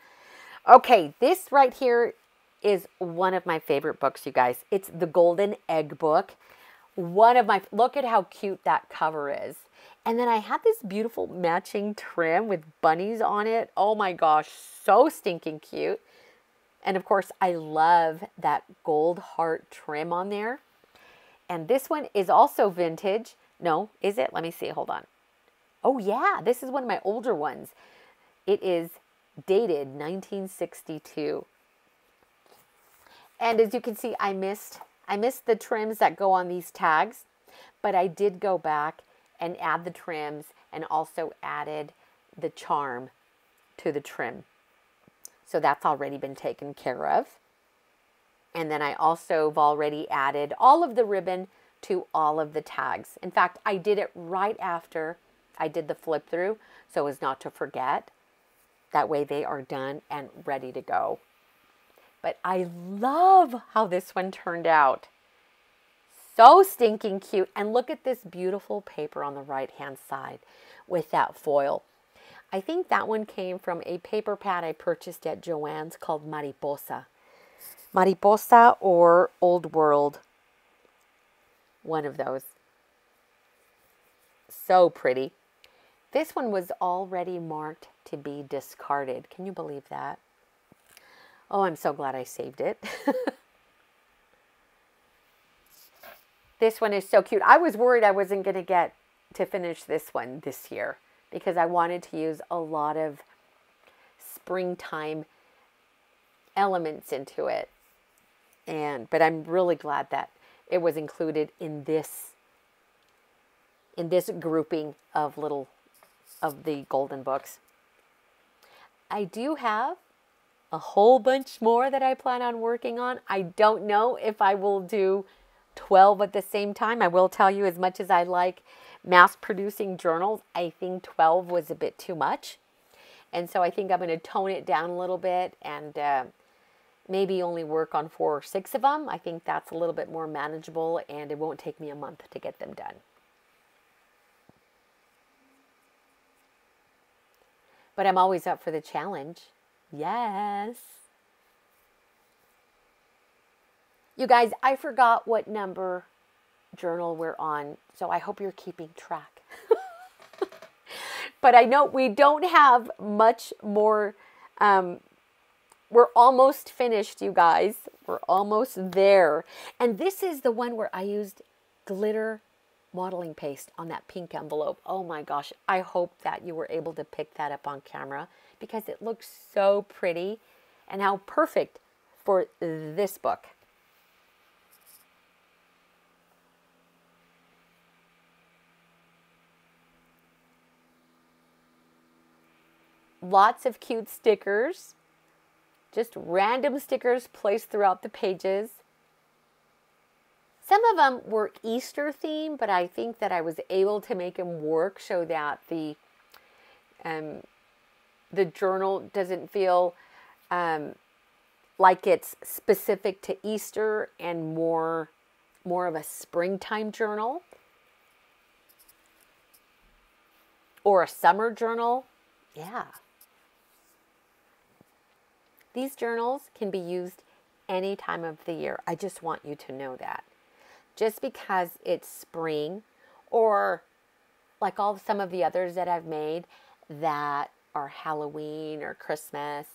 Okay, this right here is one of my favorite books, you guys. It's The Golden Egg Book. Look at how cute that cover is. And then I had this beautiful matching trim with bunnies on it. Oh my gosh, so stinking cute. And of course, I love that gold heart trim on there. And this one is also vintage. No, is it? Let me see. Hold on. Oh yeah, this is one of my older ones. It is dated 1962. And as you can see, I missed the trims that go on these tags, but I did go back and add the trims and also added the charm to the trim. So that's already been taken care of. And then I also have already added all of the ribbon to all of the tags. In fact, I did it right after I did the flip through so as not to forget. That way they are done and ready to go. But I love how this one turned out. So stinking cute. And look at this beautiful paper on the right-hand side with that foil. I think that one came from a paper pad I purchased at Joann's called Mariposa. Mariposa or Old World. One of those. So pretty. This one was already marked to be discarded. Can you believe that? Oh, I'm so glad I saved it. This one is so cute. I was worried I wasn't going to get to finish this one this year because I wanted to use a lot of springtime elements into it. But I'm really glad that it was included in this grouping of the golden books. I do have a whole bunch more that I plan on working on. I don't know if I will do 12 at the same time. I will tell you, as much as I like mass producing journals, I think 12 was a bit too much. And so I think I'm going to tone it down a little bit and maybe only work on 4 or 6 of them. I think that's a little bit more manageable and it won't take me a month to get them done. But I'm always up for the challenge. Yes. You guys, I forgot what number journal we're on, so I hope you're keeping track. But I know we don't have much more. We're almost finished, you guys. We're almost there. And this is the one where I used glitter modeling paste on that pink envelope. Oh my gosh, I hope that you were able to pick that up on camera because it looks so pretty and how perfect for this book. Lots of cute stickers, just random stickers placed throughout the pages. Some of them were Easter themed, but I think that I was able to make them work so that the journal doesn't feel like it's specific to Easter and more of a springtime journal or a summer journal. Yeah. These journals can be used any time of the year. I just want you to know that. Just because it's spring, or like some of the others that I've made that are Halloween or Christmas,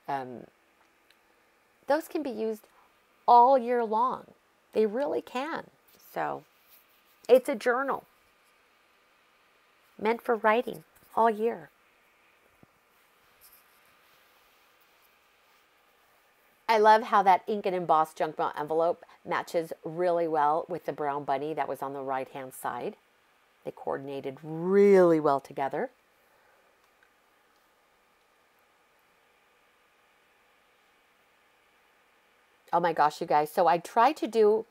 those can be used all year long. They really can. So it's a journal meant for writing all year. I love how that ink and embossed junk mail envelope matches really well with the brown bunny that was on the right-hand side. They coordinated really well together. Oh my gosh, you guys. So I try to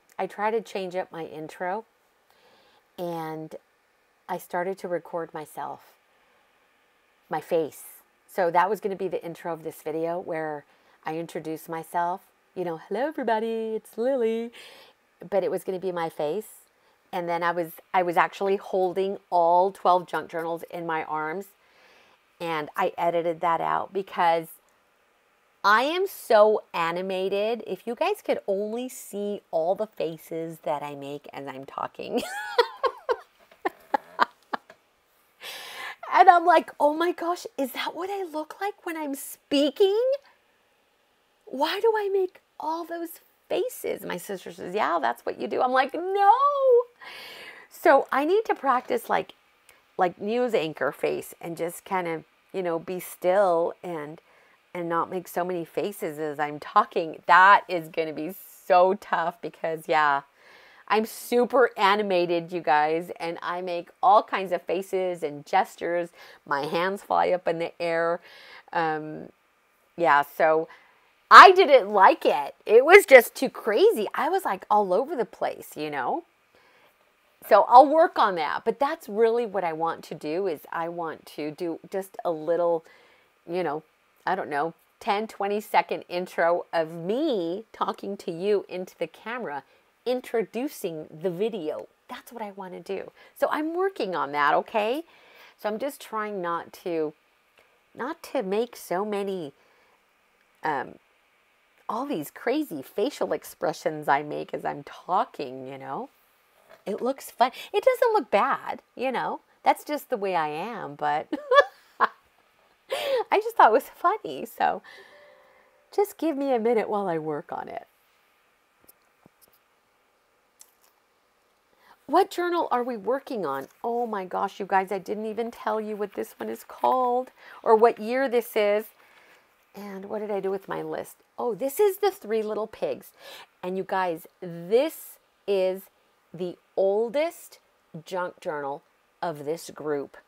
change up my intro, and I started to record myself, my face. So that was going to be the intro of this video where I introduce myself, hello everybody, it's Lily, but it was going to be my face. And then I was actually holding all 12 junk journals in my arms, and I edited that out because I am so animated. If you guys could only see all the faces that I make as I'm talking. And I'm like, oh my gosh, is that what I look like when I'm speaking? Why do I make all those faces? My sister says, yeah, that's what you do. I'm like, no. So I need to practice like news anchor face and just kind of, you know, be still and not make so many faces as I'm talking. That is going to be so tough because, yeah, I'm super animated, you guys, and I make all kinds of faces and gestures. My hands fly up in the air. Yeah, so I didn't like it. It was just too crazy. I was like all over the place, you know. So I'll work on that. But that's really what I want to do is I want to do just a little, you know, I don't know, 10, 20-second intro of me talking to you into the camera, introducing the video. That's what I want to do. So I'm working on that, okay? So I'm just trying not to make so many, all these crazy facial expressions I make as I'm talking, you know? It looks fun. It doesn't look bad, you know? That's just the way I am, but I just thought it was funny. So just give me a minute while I work on it. What journal are we working on? Oh my gosh, you guys, I didn't even tell you what this one is called or what year this is. And what did I do with my list? Oh, this is the Three Little Pigs. And you guys, this is the oldest junk journal of this group.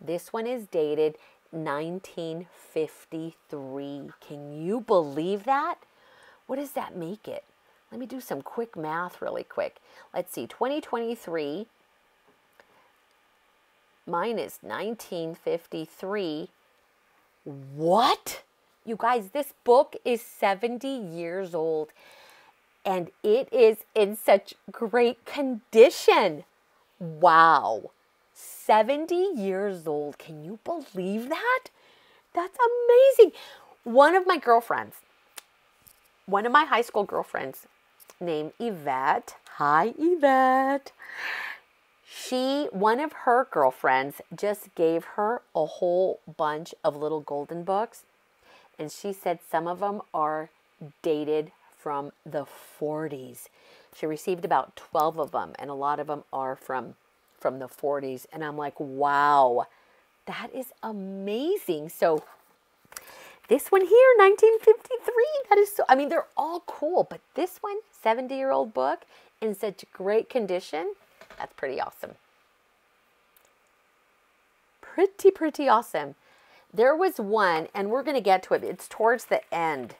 This one is dated 1953. Can you believe that? What does that make it? Let me do some quick math really quick. Let's see, 2023 minus 1953. What? You guys, this book is 70 years old. And it is in such great condition. Wow. 70 years old. Can you believe that? That's amazing. One of my high school girlfriends named Yvette. Hi, Yvette. One of her girlfriends just gave her a whole bunch of little golden books. And she said some of them are dated from the 40s. She received about 12 of them, and a lot of them are from the 40s. And I'm like, wow, that is amazing. So this one here, 1953, that is so, I mean, they're all cool, but this one, 70-year-old book in such great condition, that's pretty awesome. Pretty awesome. There was one, and we're going to get to it. It's towards the end.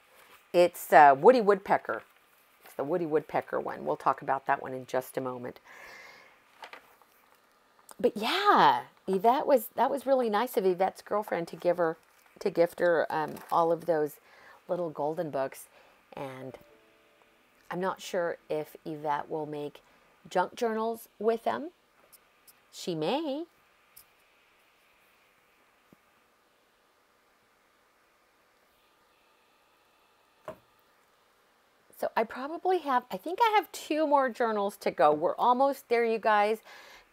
It's Woody Woodpecker. It's the Woody Woodpecker one. We'll talk about that one in just a moment. But yeah, that was really nice of Yvette's girlfriend to gift her all of those little golden books. And I'm not sure if Yvette will make junk journals with them. She may. So I think I have 2 more journals to go. We're almost there, you guys.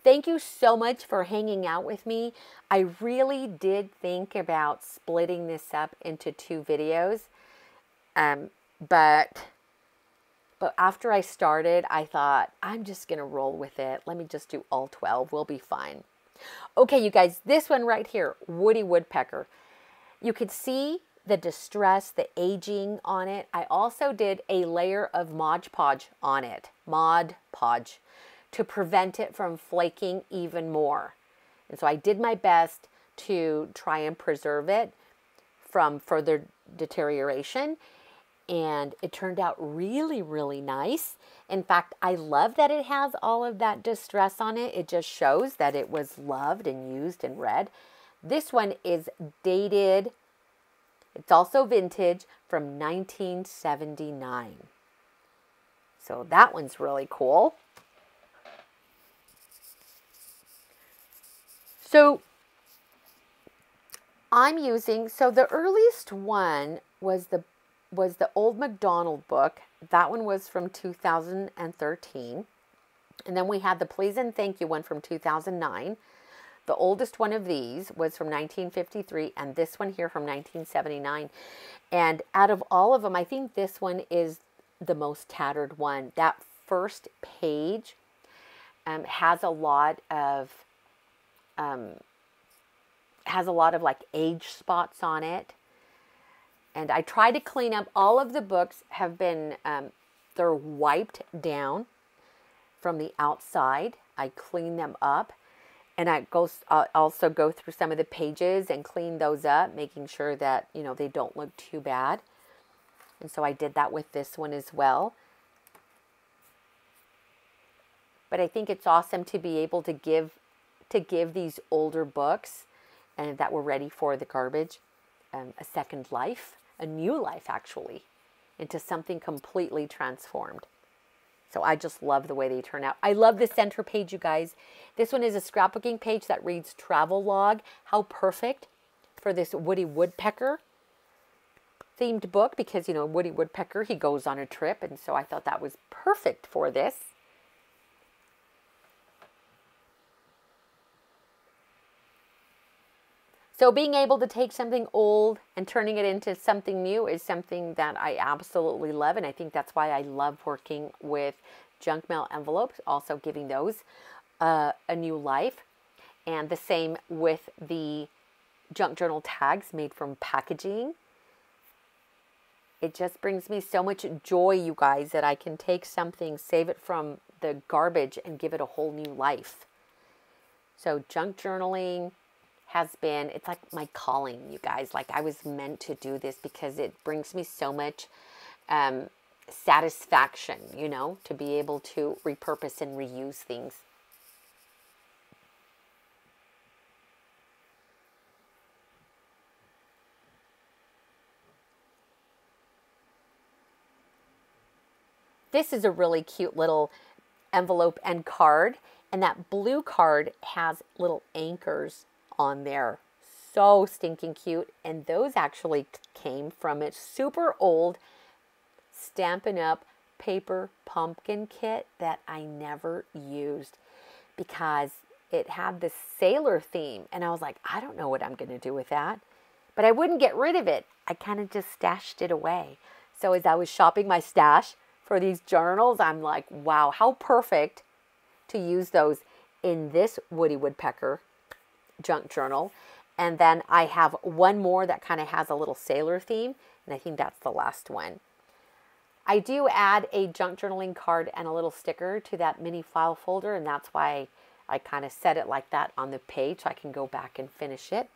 Thank you so much for hanging out with me. I really did think about splitting this up into 2 videos. But after I started, I thought, I'm just going to roll with it. Let me just do all 12. We'll be fine. Okay, you guys, this one right here, Woody Woodpecker. You could see the distress, the aging on it. I also did a layer of Mod Podge on it, Mod Podge, to prevent it from flaking even more. And so I did my best to try and preserve it from further deterioration. And it turned out really, really nice. In fact, I love that it has all of that distress on it. It just shows that it was loved and used and read. This one is dated. It's also vintage from 1979. So that one's really cool. So I'm using, so the earliest one was the was the Old MacDonald book. That one was from 2013. And then we had the Please and Thank You one from 2009. The oldest one of these was from 1953, and this one here from 1979. And out of all of them, I think this one is the most tattered one. That first page has a lot of like age spots on it. And I try to clean up. All of the books have been, they're wiped down from the outside. I clean them up. And I also go through some of the pages and clean those up, making sure that, you know, they don't look too bad. And so I did that with this one as well. But I think it's awesome to be able to give these older books and that were ready for the garbage a second life, a new life actually, into something completely transformed. So I just love the way they turn out. I love the center page, you guys. This one is a scrapbooking page that reads travel log. How perfect for this Woody Woodpecker themed book, because, you know, Woody Woodpecker, he goes on a trip. And so I thought that was perfect for this. So being able to take something old and turning it into something new is something that I absolutely love. And I think that's why I love working with junk mail envelopes, also giving those a new life. And the same with the junk journal tags made from packaging. It just brings me so much joy, you guys, that I can take something, save it from the garbage, and give it a whole new life. So junk journaling has been, it's like my calling, you guys. Like, I was meant to do this because it brings me so much satisfaction, you know, to be able to repurpose and reuse things. This is a really cute little envelope and card, and that blue card has little anchors on there. So stinking cute. And those actually came from a super old Stampin' Up! Paper pumpkin kit that I never used because it had this sailor theme. And I was like, I don't know what I'm going to do with that. But I wouldn't get rid of it. I kind of just stashed it away. So as I was shopping my stash for these journals, I'm like, wow, how perfect to use those in this Woody Woodpecker junk journal. And then I have one more that kind of has a little sailor theme, and I think that's the last one. I do add a junk journaling card and a little sticker to that mini file folder, and that's why I kind of set it like that on the page so I can go back and finish it.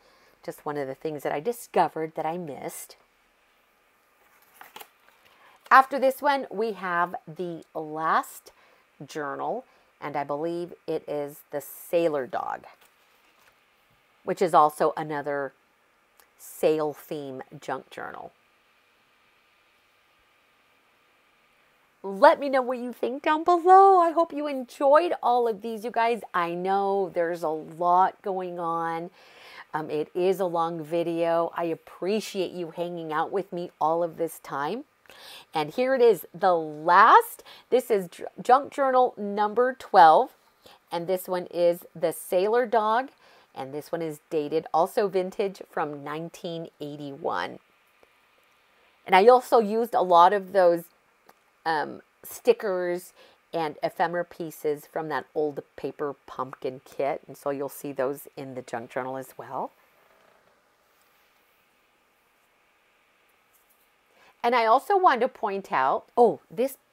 Just one of the things that I discovered that I missed. After this one, we have the last journal, and I believe it is the Sailor Dog, which is also another sail theme junk journal. Let me know what you think down below. I hope you enjoyed all of these, you guys. I know there's a lot going on. It is a long video. I appreciate you hanging out with me all of this time. And here it is, the last. This is junk journal number 12. And this one is the Sailor Dog. And this one is dated, also vintage, from 1981. And I also used a lot of those stickers and ephemera pieces from that old paper pumpkin kit. And so you'll see those in the junk journal as well. And I also wanted to point out,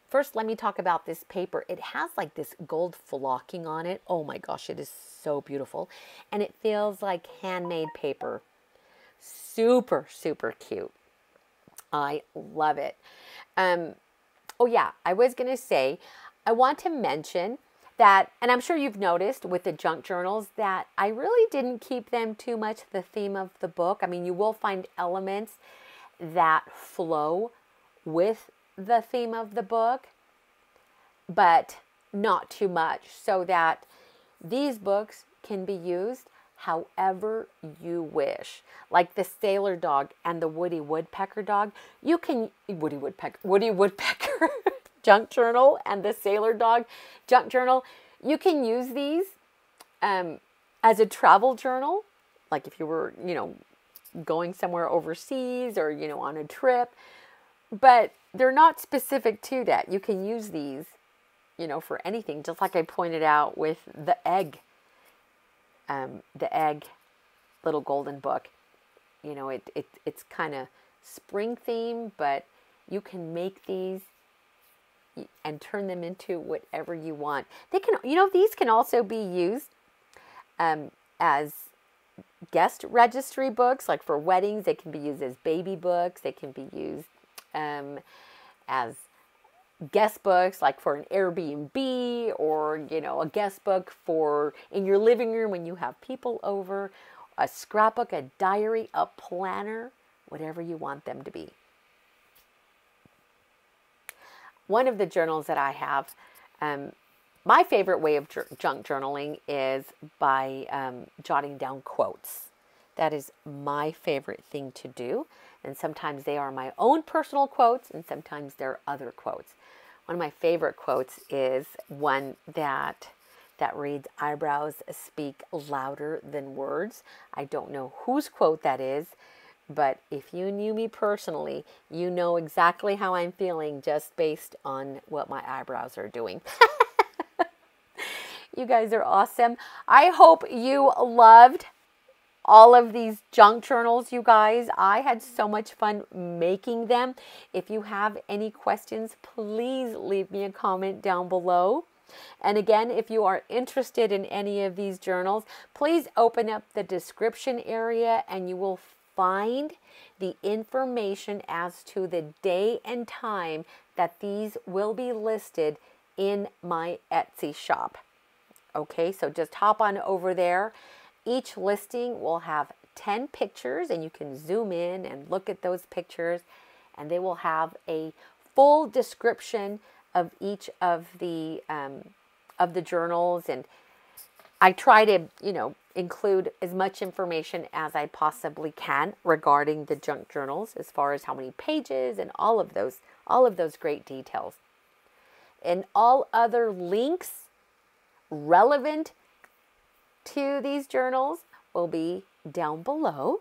first, let me talk about this paper. It has like this gold flocking on it. Oh my gosh, it is so beautiful. And it feels like handmade paper. Super, super cute. I love it. Oh yeah, I was going to say, I want to mention that, and I'm sure you've noticed with the junk journals, that I really didn't keep them too much the theme of the book. I mean, you will find elements that flow with the theme of the book, but not too much, so that these books can be used however you wish. Like the sailor dog and the Woody Woodpecker dog, you can, Woody Woodpecker junk journal and the sailor dog junk journal, you can use these as a travel journal. Like if you were, going somewhere overseas or, on a trip, but they're not specific to that. You can use these, for anything, just like I pointed out with the egg little golden book. It's kind of spring theme, but you can make these and turn them into whatever you want. They can, these can also be used as guest registry books, like for weddings. They can be used as baby books. They can be used as guest books, like for an Airbnb, or a guest book for in your living room when you have people over, a scrapbook, a diary, a planner, whatever you want them to be. One of the journals that I have, my favorite way of junk journaling is by jotting down quotes. That is my favorite thing to do. And sometimes they are my own personal quotes, and sometimes they're other quotes. One of my favorite quotes is one that reads, "Eyebrows speak louder than words." I don't know whose quote that is, but if you knew me personally, you know exactly how I'm feeling just based on what my eyebrows are doing. You guys are awesome. I hope you loved all of these junk journals, you guys. I had so much fun making them. If you have any questions, please leave me a comment down below. And again, if you are interested in any of these journals, please open up the description area and you will find the information as to the day and time that these will be listed in my Etsy shop. Okay, so just hop on over there. Each listing will have 10 pictures, and you can zoom in and look at those pictures, and they will have a full description of each of the journals. And I try to, include as much information as I possibly can regarding the junk journals, as far as how many pages and all of those great details. And all other links relevant to these journals will be down below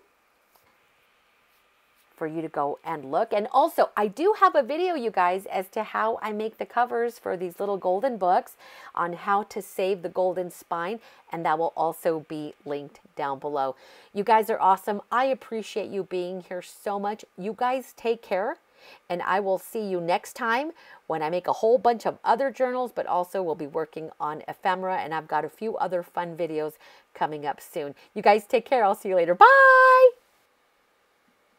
for you to go and look. And also, I do have a video, you guys, as to how I make the covers for these little golden books, on how to save the golden spine, and that will also be linked down below. You guys are awesome. I appreciate you being here so much. You guys take care, and I will see you next time when I make a whole bunch of other journals, but also we'll be working on ephemera, and I've got a few other fun videos coming up soon. You guys take care. I'll see you later. Bye!